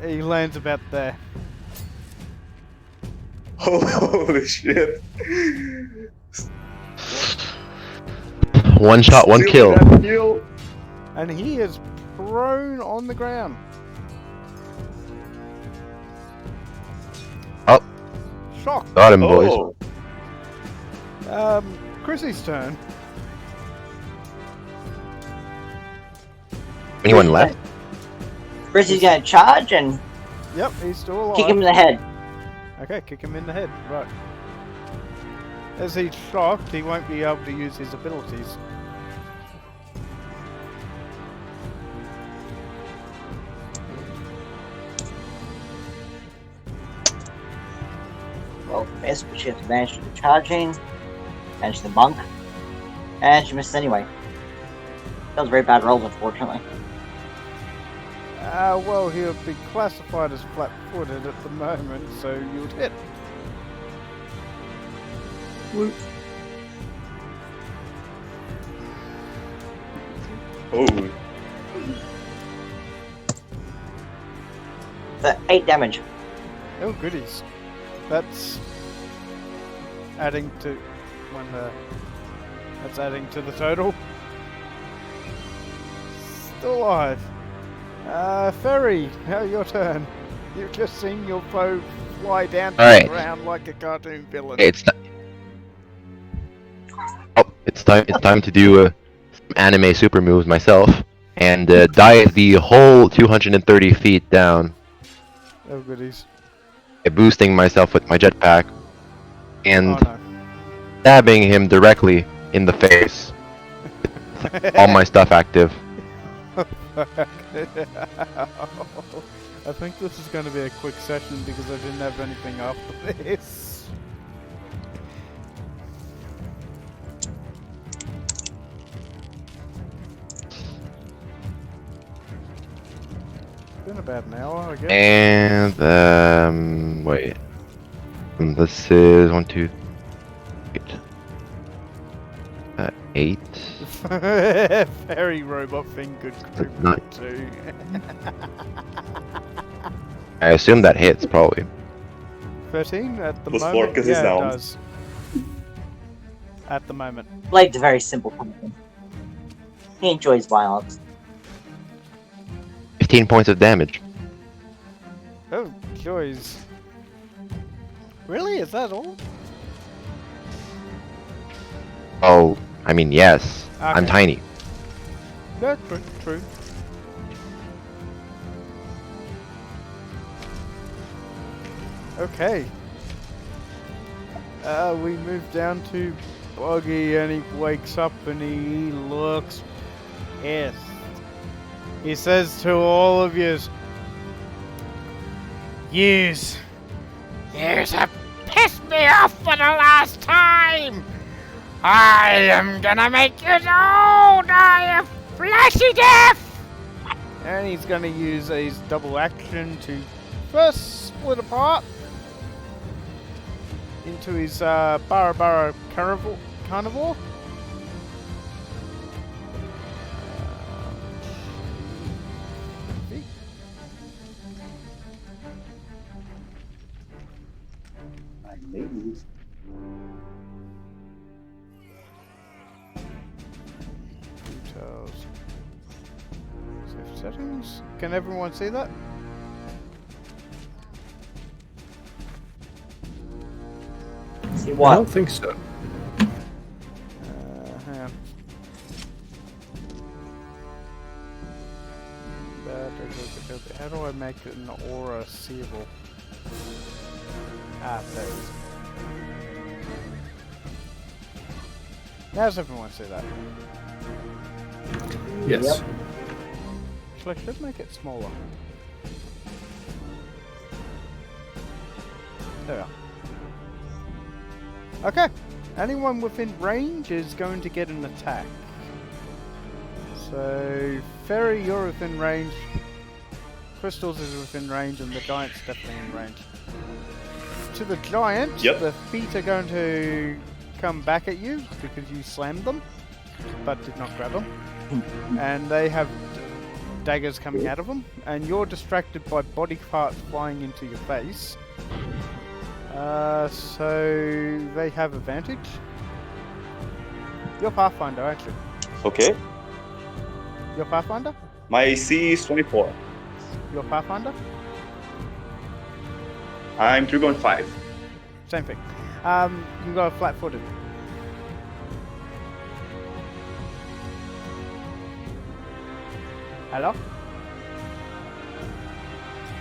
He lands about there. Holy shit! One shot, one Still kill. that kill. And he is prone on the ground. Oh. Shock. Got him, boys. Oh, Chrissy's turn. Anyone left? Chrissy's gonna charge and Yep, he's still alive. kick him in the head. Okay, kick him in the head. Right. As he's shocked, he won't be able to use his abilities. Well, basically she has to manage the charging, manage the monk, and she missed anyway. That was very bad rolls, unfortunately. Well, he would be classified as flat-footed at the moment, so you'd hit. oh, But 8 damage. Oh, goodies. That's adding to that's adding to the total. Still alive. Ferry, now your turn. You've just seen your foe fly down to Alright. the ground like a cartoon villain. It's it's time to do some anime super moves myself, and dive the whole 230 feet down, Oh goodies. boosting myself with my jetpack, and Oh no. stabbing him directly in the face. All my stuff active. I think this is going to be a quick session because I didn't have anything after this. Been about an hour, I guess. And wait. This is 1, 2, 8. 8. Very robot thing could creep Nine. too. I assume that hits probably. 13 at the Plus moment. 4 'cause he's yeah, down. it does. At the moment. Blade's a very simple person. He enjoys violence. 15 points of damage. Oh, joys. Really? Is that all? Oh, I mean yes. I'm Okay. tiny. No, true, true. Okay. We move down to Buggy and he wakes up and he looks pissed. He says to all of yous, Yous have pissed me off for the last time! I am gonna make you all die of flashy death! And he's gonna use his double action to first split apart into his Barabara Carnivore. Details. Save settings. Can everyone see that? See I what? don't think so. Hang on. How do I make it an aura seeable? Ah, there it is. Now does everyone see that? Yes. Actually, I should make it smaller. There we are. Okay. Anyone within range is going to get an attack. So, Ferry, you're within range. Crystals is within range, and the Giant's definitely in range. To the Giant, Yep. the feet are going to come back at you because you slammed them, but did not grab them. And they have daggers coming out of them, and you're distracted by body parts flying into your face. So they have advantage. You're Pathfinder, actually. Okay. You're Pathfinder? My AC is 24. You're Pathfinder? I'm 3.5. Same thing. You got flat-footed. Hello?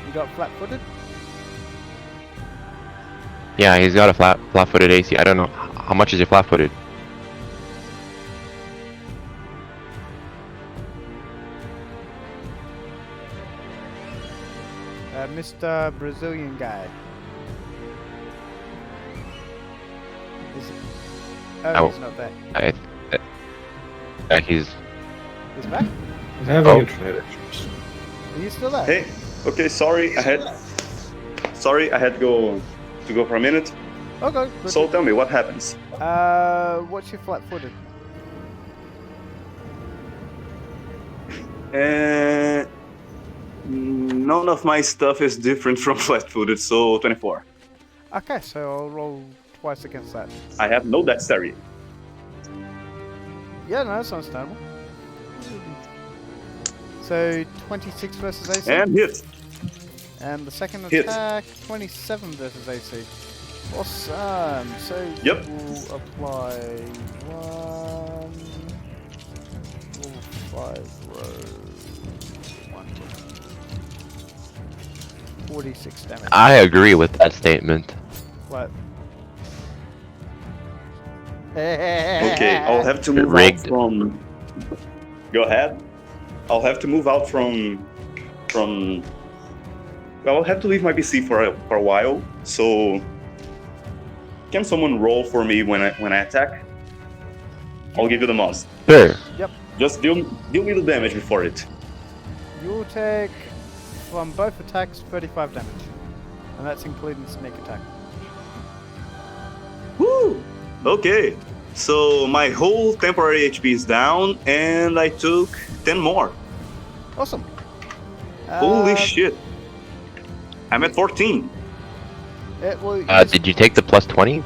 You got flat-footed? Yeah, he's got a flat-footed AC. I don't know how much is your flat-footed. Mr. Brazilian guy. Is it? Oh, Oh. he's not there. He's He's back? He's having Oh. internet issues. Are you still there? Hey. Okay, sorry. I had to go for a minute. Okay. Good. So tell me what happens. What's your flat-footed? None of my stuff is different from flat-footed, so 24. Okay, so I'll roll twice against that. I have no dexterity. Yeah, no, that's understandable. So 26 versus AC. And hit. And the second Hit. attack, 27 versus AC. Awesome. So Yep. we'll apply 1, 5 row, 1, 46 damage. I agree with that statement. What? Okay, I'll have to move out Rigged. from. Go ahead. I'll have to move out from. Well, I'll have to leave my PC for a while. So, can someone roll for me when I attack? I'll give you the mods. Sure. Just deal me the damage before it. You'll take from both attacks 35 damage, and that's including sneak attack. Woo! Okay, so my whole temporary HP is down, and I took 10 more. Awesome. Holy shit! I'm at 14. It will Did you take the plus 20?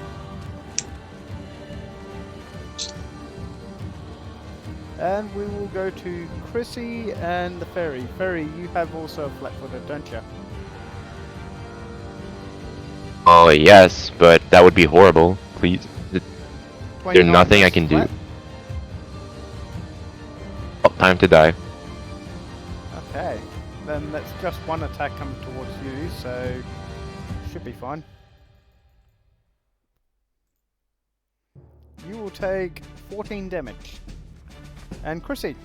And we will go to Chrissy and the Fairy. Fairy, you have also a flat-footed, don't you? Oh yes, but that would be horrible. Please. There's 29 nothing I versus can do. flat. Oh, time to die. Okay, then that's just one attack coming towards you, so should be fine. You will take 14 damage. And Chrissy,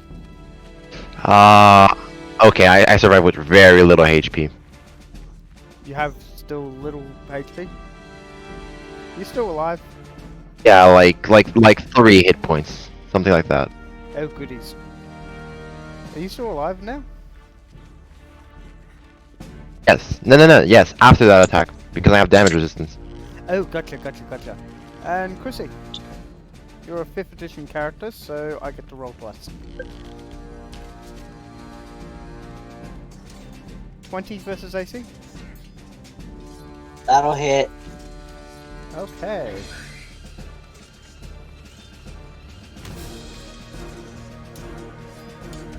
Okay, I survived with very little HP. you have still little HP. You're still alive. Yeah, like 3 hit points, something like that. Oh goodies. Are you still alive now? Yes. No. Yes, after that attack, because I have damage resistance. Oh, gotcha. And Chrissy, you're a 5th edition character, so I get to roll twice. 20 versus AC? That'll hit. Okay.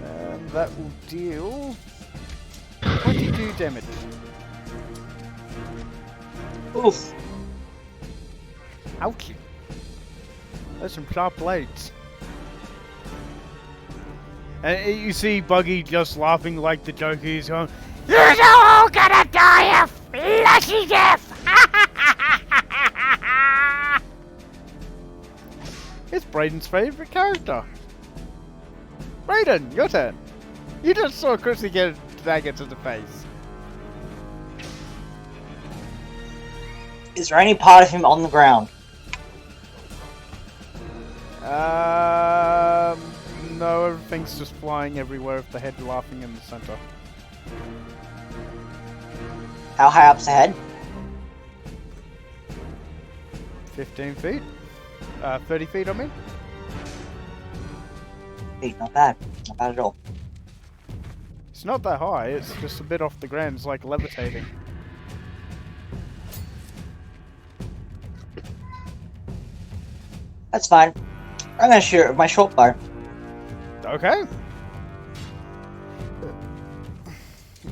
And that will deal 22 damage. Oof. Ouchie. There's some sharp blades. And you see Buggy just laughing like the Joker is going, "You're all gonna die a flashy death!" It's Brayden's favourite character. Brayden, your turn. You just saw Chrissy get a dagger to the face. Is there any part of him on the ground? No, everything's just flying everywhere with the head laughing in the center. How high up's the head? 15 feet? 30 feet, I mean? Hey, not bad. Not bad at all. It's not that high, it's just a bit off the ground, it's like levitating. That's fine. I'm gonna shoot it with my short bow. Okay.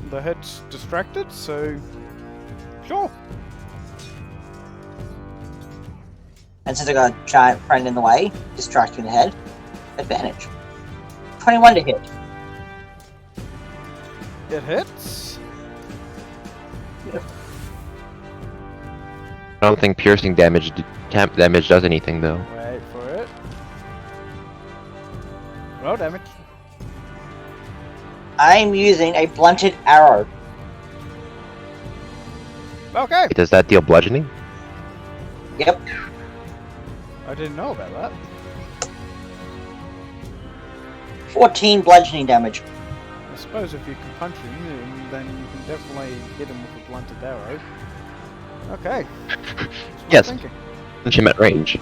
The head's distracted, so sure. And since I got a giant friend in the way, distracting the head, advantage. 21 to hit. It hits. I don't think piercing damage does anything though. Wait for it. Roll damage. I'm using a blunted arrow. Okay. Does that deal bludgeoning? Yep. I didn't know about that. 14 bludgeoning damage. I suppose if you can punch him, then you can definitely hit him with a blunted arrow. Okay. Smart Yes. thinking. Punch him at range.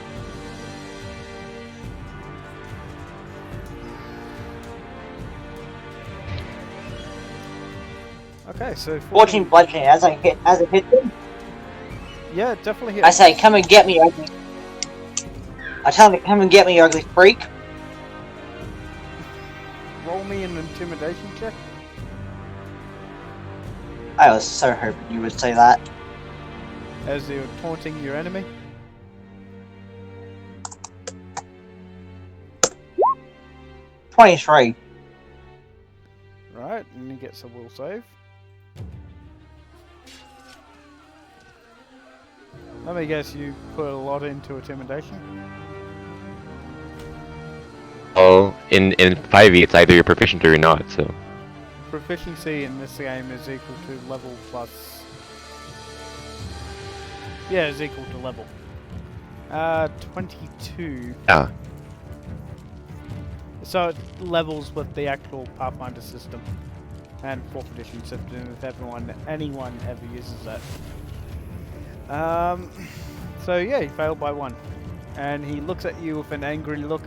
Okay, so 14 bludgeoning as I hit them. Yeah, it definitely hits. I say, come and get me, ugly. I tell him to come and get me, you ugly freak. roll me an intimidation check? I was so hoping you would say that. As you're taunting your enemy? 23. Right, and he gets a will save. Let me guess, you put a lot into intimidation? Oh, in 5e, it's either you're proficient or you're not. So Proficiency in this game is equal to level plus... Yeah, is equal to level. 22. yeah. So it levels with the actual Pathfinder system. And 4th edition system if anyone ever uses that. So yeah, he failed by 1. And he looks at you with an angry look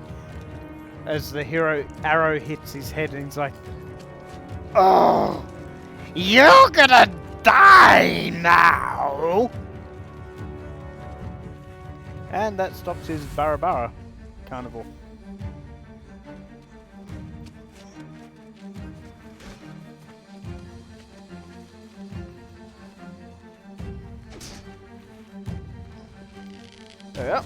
as the hero arrow hits his head and he's like, "Oh, you're gonna die now!" And that stops his Barabara carnival. Yep.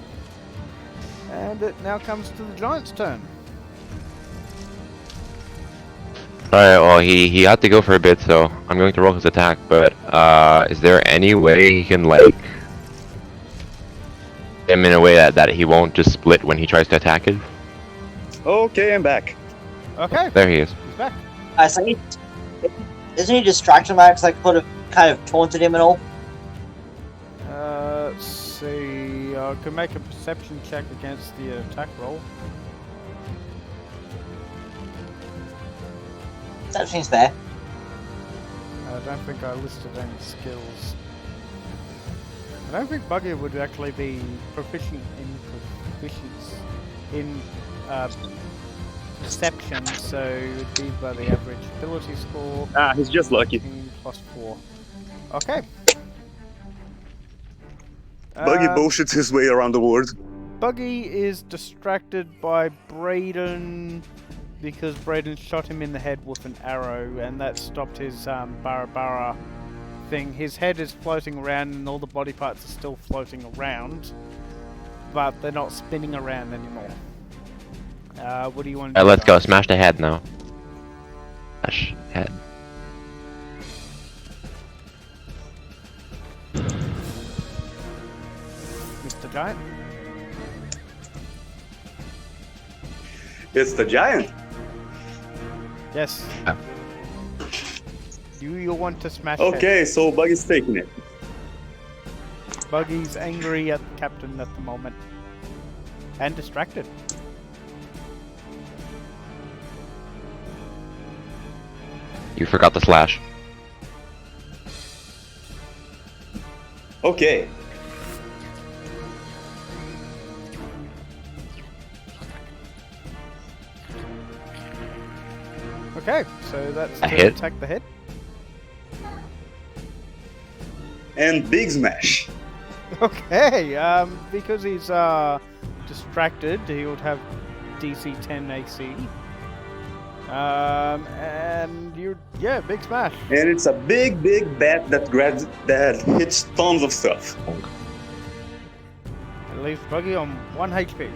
And it now comes to the giant's turn. Alright, well, he had to go for a bit, so I'm going to roll his attack, but, is there any way he can, like, him in a way that he won't just split when he tries to attack it? Okay, I'm back. Okay, There he is. he's back. So isn't he distracted by it? Because I could have kind of taunted him and all. Let's see. I can make a perception check against the attack roll. That seems fair. I don't think I listed any skills. I don't think Buggy would actually be proficient in perception, so it would be by the average ability score. Ah, he's just lucky. 15 plus 4. Okay. Buggy bullshits his way around the world. Buggy is distracted by Brayden because Brayden shot him in the head with an arrow, and that stopped his Barabara thing. His head is floating around, and all the body parts are still floating around, but they're not spinning around anymore. What do you want to do? Alright, let's go. guys? Smash the head now. Smash head. Mr. Giant? It's the giant. Yes. Yeah. Do you want to smash head? Okay, so Buggy's taking it. Buggy's angry at the captain at the moment. And distracted. You forgot the slash. Okay. Okay, so that's A to hit. attack the head. And big smash. Okay, because he's distracted, he would have DC 10 AC. And yeah, big smash. And it's a big, big bat that hits tons of stuff. It leaves Buggy on 1 HP.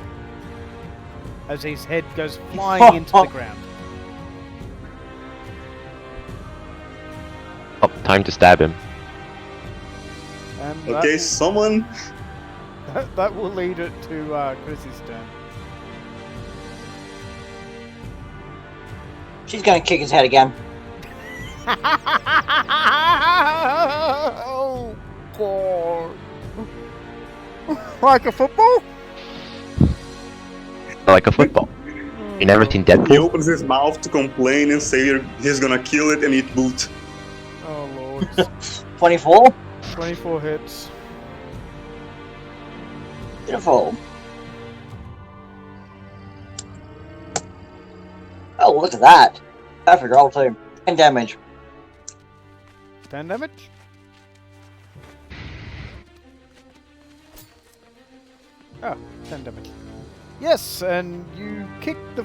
As his head goes flying into the ground. Oh, time to stab him. And Okay, someone. that will lead it to Chrissy's turn. She's gonna kick his head again. Oh, God. Like a football? Like a football. You never seen He Deadpool? opens his mouth to complain and say he's gonna kill it and eat boot. Oh, Lord. 24. 24 hits. Beautiful. Oh, look at that. Perfect roll too. 10 damage. 10 damage? Oh, 10 damage. Yes, and you kick the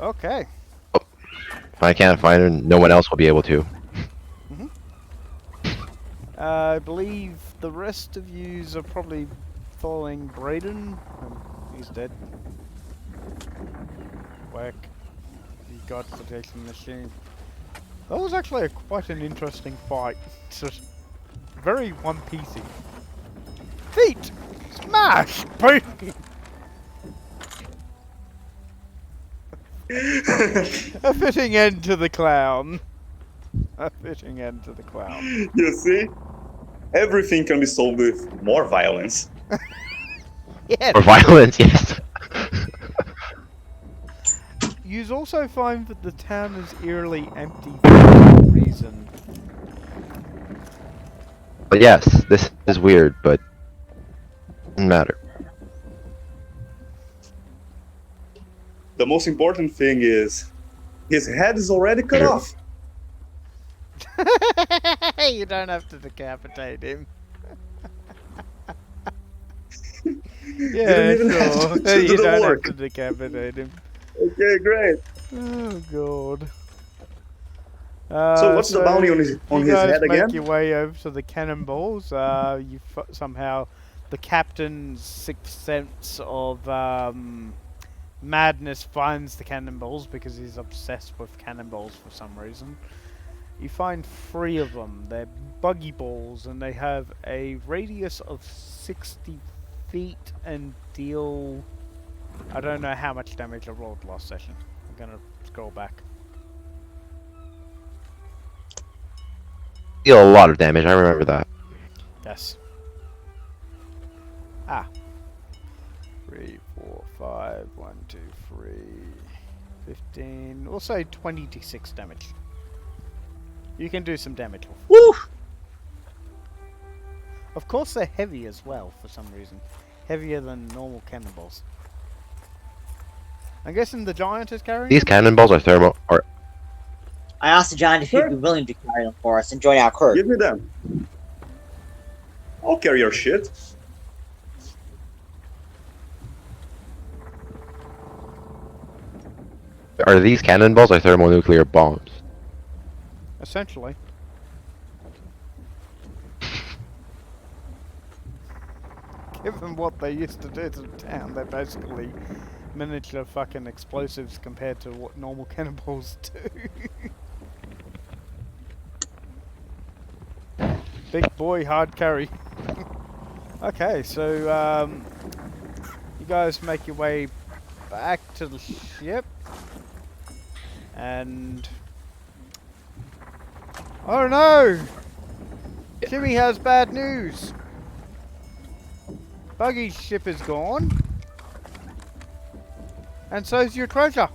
Okay. If I can't find her, no one else will be able to. I believe the rest of yous are probably following Brayden. He's dead. Whack. You got protection machine. That was actually quite an interesting fight. It's just very One Piecey. Feet! Smash! Boom! A fitting end to the clown. A fitting end to the clown. You see? Everything can be solved with more violence. Yeah. Or violence, yes. You also find that the town is eerily empty for no reason. But yes, this is weird, but doesn't matter. The most important thing is his head is already cut Sure. off. You don't have to decapitate him. Yeah, Didn't even have sure. to do You the don't work. have to decapitate him. Okay, great. Oh god. So what's the bounty on his you head guys again? make your way over to the cannonballs. Somehow the captain's sixth sense of madness finds the cannonballs because he's obsessed with cannonballs for some reason. You find 3 of them. They're buggy balls and they have a radius of 60 feet and deal... I don't know how much damage I rolled last session. I'm gonna scroll back. Deal a lot of damage, I remember that. Yes. Ah. 3, 4, 5, 1, 2, 3, 15. We'll say 20d6 damage. You can do some damage. Woo! Of course, they're heavy as well for some reason. Heavier than normal cannonballs. I'm guessing the giant is carrying These them? cannonballs are thermal, or I asked the giant if he'd Sure. be willing to carry them for us and join our crew. Give me them. I'll carry your shit. are these cannonballs or thermonuclear bombs? Essentially. Given what they used to do to the town, they're basically miniature fucking explosives compared to what normal cannonballs do. Big boy, hard carry. Okay, so you guys make your way back to the ship, and oh no! Jimmy has bad news. Buggy's ship is gone, and so's your treasure.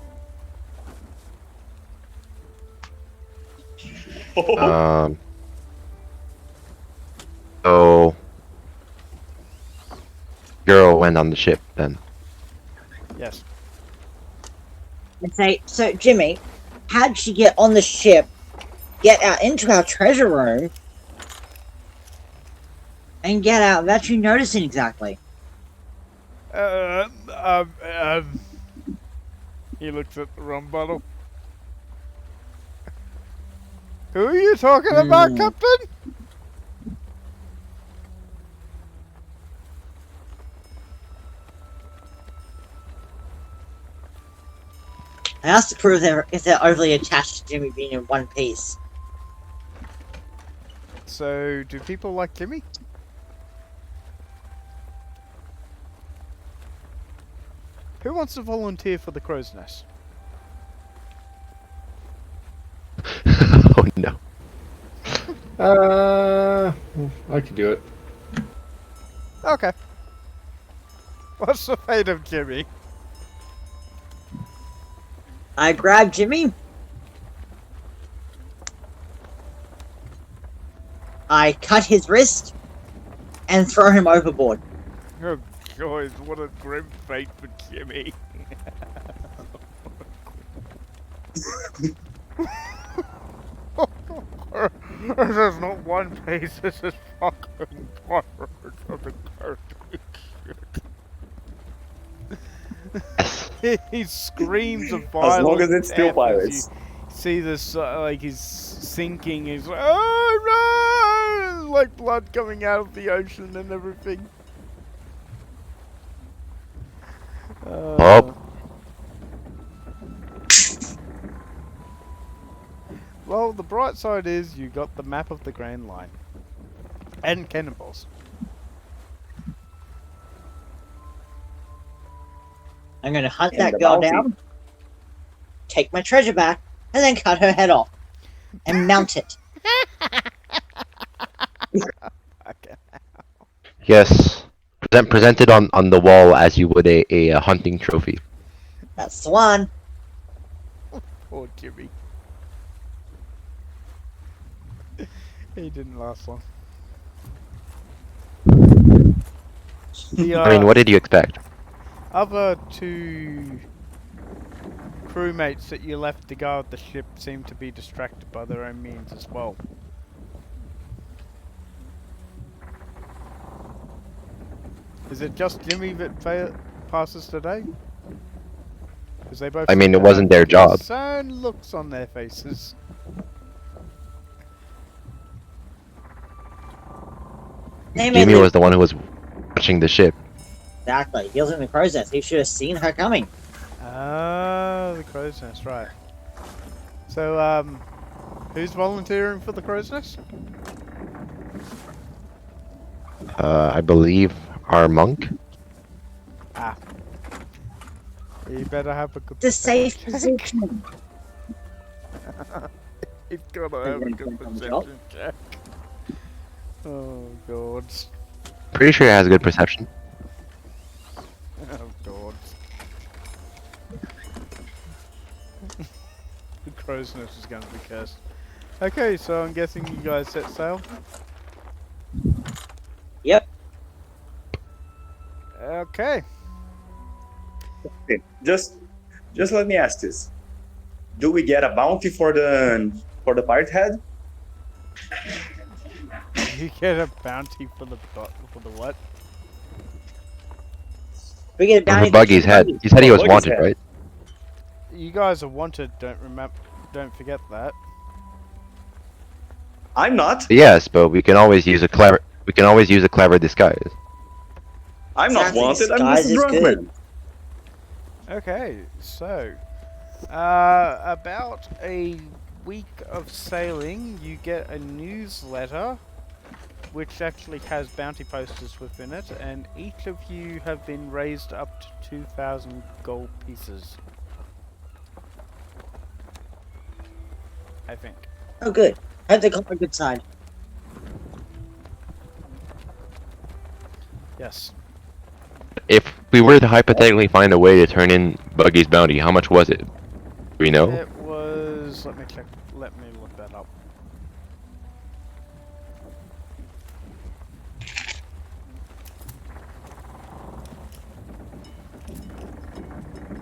So girl went on the ship then. Yes. And say, so Jimmy, how'd she get on the ship, get out into our treasure room, and get out without you noticing exactly? He looks at the rum bottle. Who are you talking about, Captain? I asked to prove if they're overly attached to Jimmy being in one piece. So, do people like Jimmy? Who wants to volunteer for the crow's nest? Oh no. I could do it. Okay. What's the fate of Jimmy? I grab Jimmy. I cut his wrist and throw him overboard. Oh, guys, what a grim fate for Jimmy. This is not one piece, this is fucking horror of the cartoon shit. Yes. he screams of As violence. long as it's still as pirates. You see this, like he's sinking. He's like, oh no! Like blood coming out of the ocean and everything. Oh. Well, the bright side is you got the map of the Grand Line. And cannonballs. I'm gonna hunt And that the girl bounty. down, take my treasure back, and then cut her head off. And mount it. Okay. Yes. Presented on the wall as you would a hunting trophy. That's the one. Poor Jimmy. He didn't last long. The, I mean, what did you expect? other two crewmates that you left to guard the ship seem to be distracted by their own means as well. Is it just Jimmy that passes today? Because they both. I mean, seem it to wasn't have their job. concerned looks on their faces. Jimmy was the one who was watching the ship. Exactly. He was in the crow's nest. He should have seen her coming. Ah, the crow's nest, right. So, who's volunteering for the crow's nest? I believe our monk. Ah. You better have a good The safe perception check. position. He's gotta have a then good click on the job. perception check. Oh god. Pretty sure he has good perception. Oh god. The crow's nest is going to be cursed. Okay, so I'm guessing you guys set sail? Yep. Okay. Okay, just let me ask this: do we get a bounty for the pirate head? You get a bounty for the what? We get a For bounty. Buggy's head. He said he was Buggy's wanted, head. right? You guys are wanted, don't forget that. I'm not. Yes, but we can always use a clever disguise. I'm not Exactly, wanted. I'm disguise just a is drunk good. man. Okay, so about a week of sailing, you get a newsletter which actually has bounty posters within it, and each of you have been raised up to 2,000 gold pieces. I think. Oh, good. Hope they got my good side. Yes. If we were to hypothetically find a way to turn in Buggy's bounty, how much was it? Do we know? It was. Let me check. Let me look that up.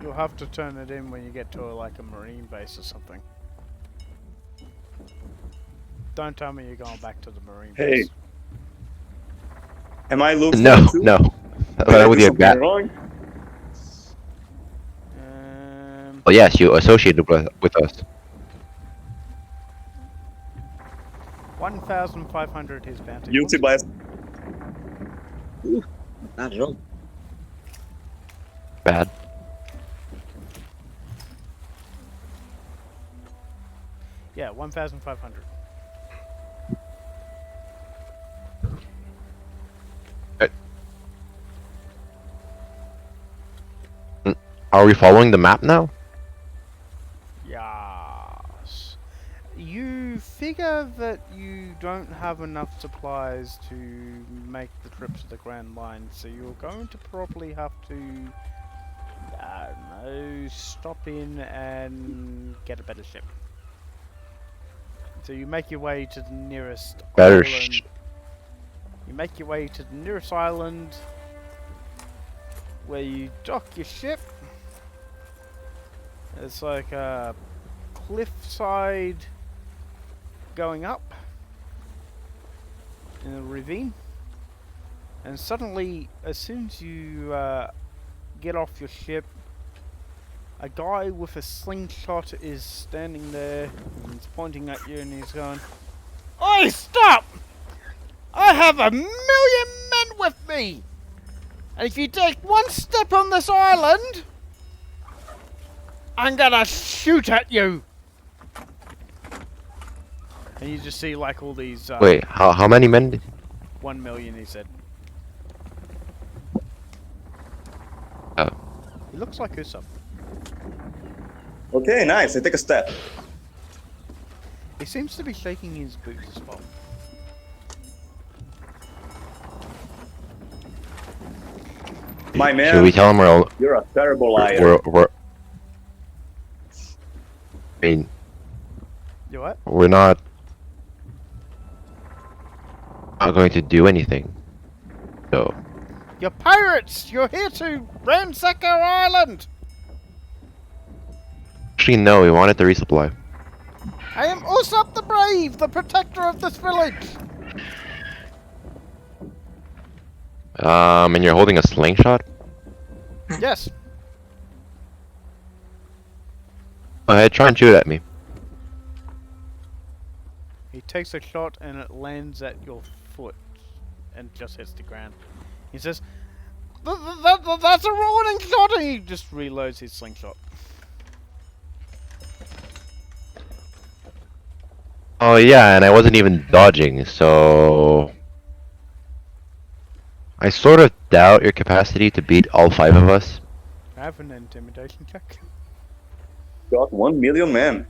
You'll have to turn it in when you get to like a marine base or something. Don't tell me you're going back to the marine Hey, base. Am I looking? No, no. Did I That do would be a something bad. wrong? Well, yes, you associated with us. 1,500 his bounty. Guilty was. by Not at all. Bad. Yeah, 1,500. Are we following the map now? Yes. You figure that you don't have enough supplies to make the trip to the Grand Line, so you're going to probably have to, I don't know, stop in and get a better ship. So you make your way to the nearest Better island. You make your way to the nearest island, where you dock your ship. It's like a cliffside going up in a ravine, and suddenly, as soon as you get off your ship, A guy with a slingshot is standing there, and he's pointing at you, and he's going, "Oi, stop! I have 1,000,000 men with me! And if you take one step on this island, I'm gonna shoot at you!" And you just see like all these... Wait, how many men? 1,000,000, he said. Oh. He looks like Usopp. Okay, nice. I take a step. He seems to be shaking his boots as well. My man, Should we tell him we're all, you're a terrible liar. we're I mean, You what? we're not going to do anything. So, You're pirates! You're here to ransack our island! actually, no, we wanted to resupply. I am Usopp the Brave, the protector of this village! And you're holding a slingshot? Yes. Go ahead, try and shoot at me. He takes a shot and it lands at your foot and just hits the ground. He says, "That's a warning shot!" And he just reloads his slingshot. Oh yeah, and I wasn't even dodging, so... I sort of doubt your capacity to beat all 5 of us. Have an intimidation check. Got 1,000,000 men.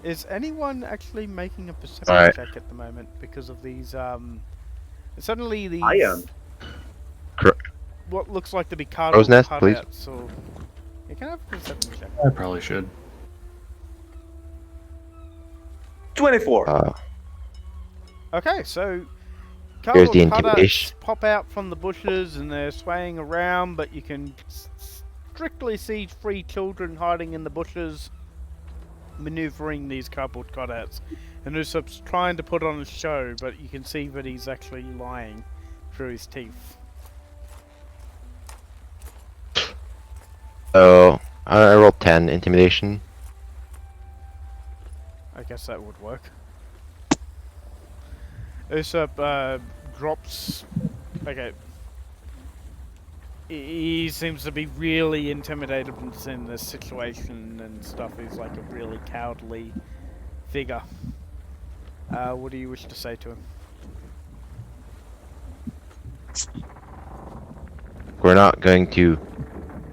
Is anyone actually making a perception Alright. check at the moment because of these, suddenly these... I am. What looks like to be Crow's cardboard nest, please. cutouts, or... You can have a perception check. I probably should. 24. Okay, so... Here's the cardboard intimidation. cutouts pop out from the bushes and they're swaying around, but you can strictly see 3 children hiding in the bushes, maneuvering these cardboard cutouts. And Usopp's trying to put on a show, but you can see that he's actually lying through his teeth. So, I rolled 10 intimidation. I guess that would work. Usopp drops... Okay. He seems to be really intimidated in this situation and stuff. He's like a really cowardly figure. What do you wish to say to him? We're not going to,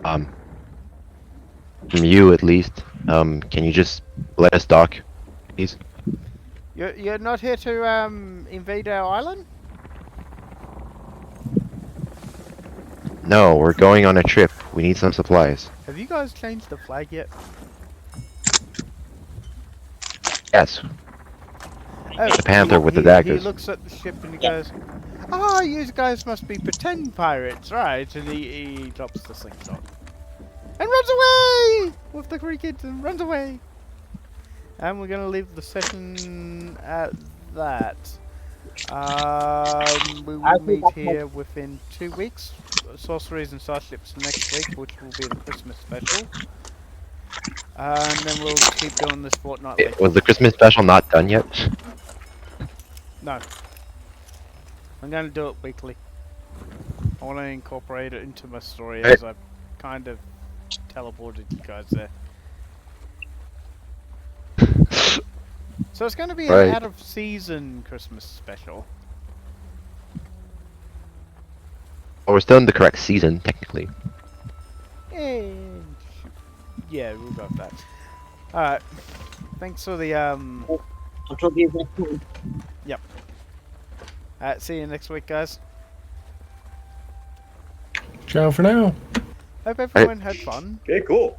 from you at least, can you just let us dock, please? You're not here to invade our island? No, we're going on a trip. We need some supplies. Have you guys changed the flag yet? Yes. Oh, The panther with the he daggers. looks at the ship and he goes, "Ah, you guys must be pretend pirates, right?" And he drops the slingshot. And runs away! With the 3 kids and runs away. And we're gonna leave the session at that. We will meet here within 2 weeks. Sorceries and Starships next week, which will be the Christmas special. And then we'll keep doing this fortnightly. Was the Christmas special not done yet? No. I'm gonna do it weekly. I want to incorporate it into my story Right. as I've kind of teleported you guys there. So it's going to be an Right. out of season Christmas special. Well, we're still in the correct season, technically. And yeah, we'll go with that. Alright. Thanks for the I'll talk to you next time. see you next week, guys. Ciao for now. Hope everyone had fun. Okay, cool.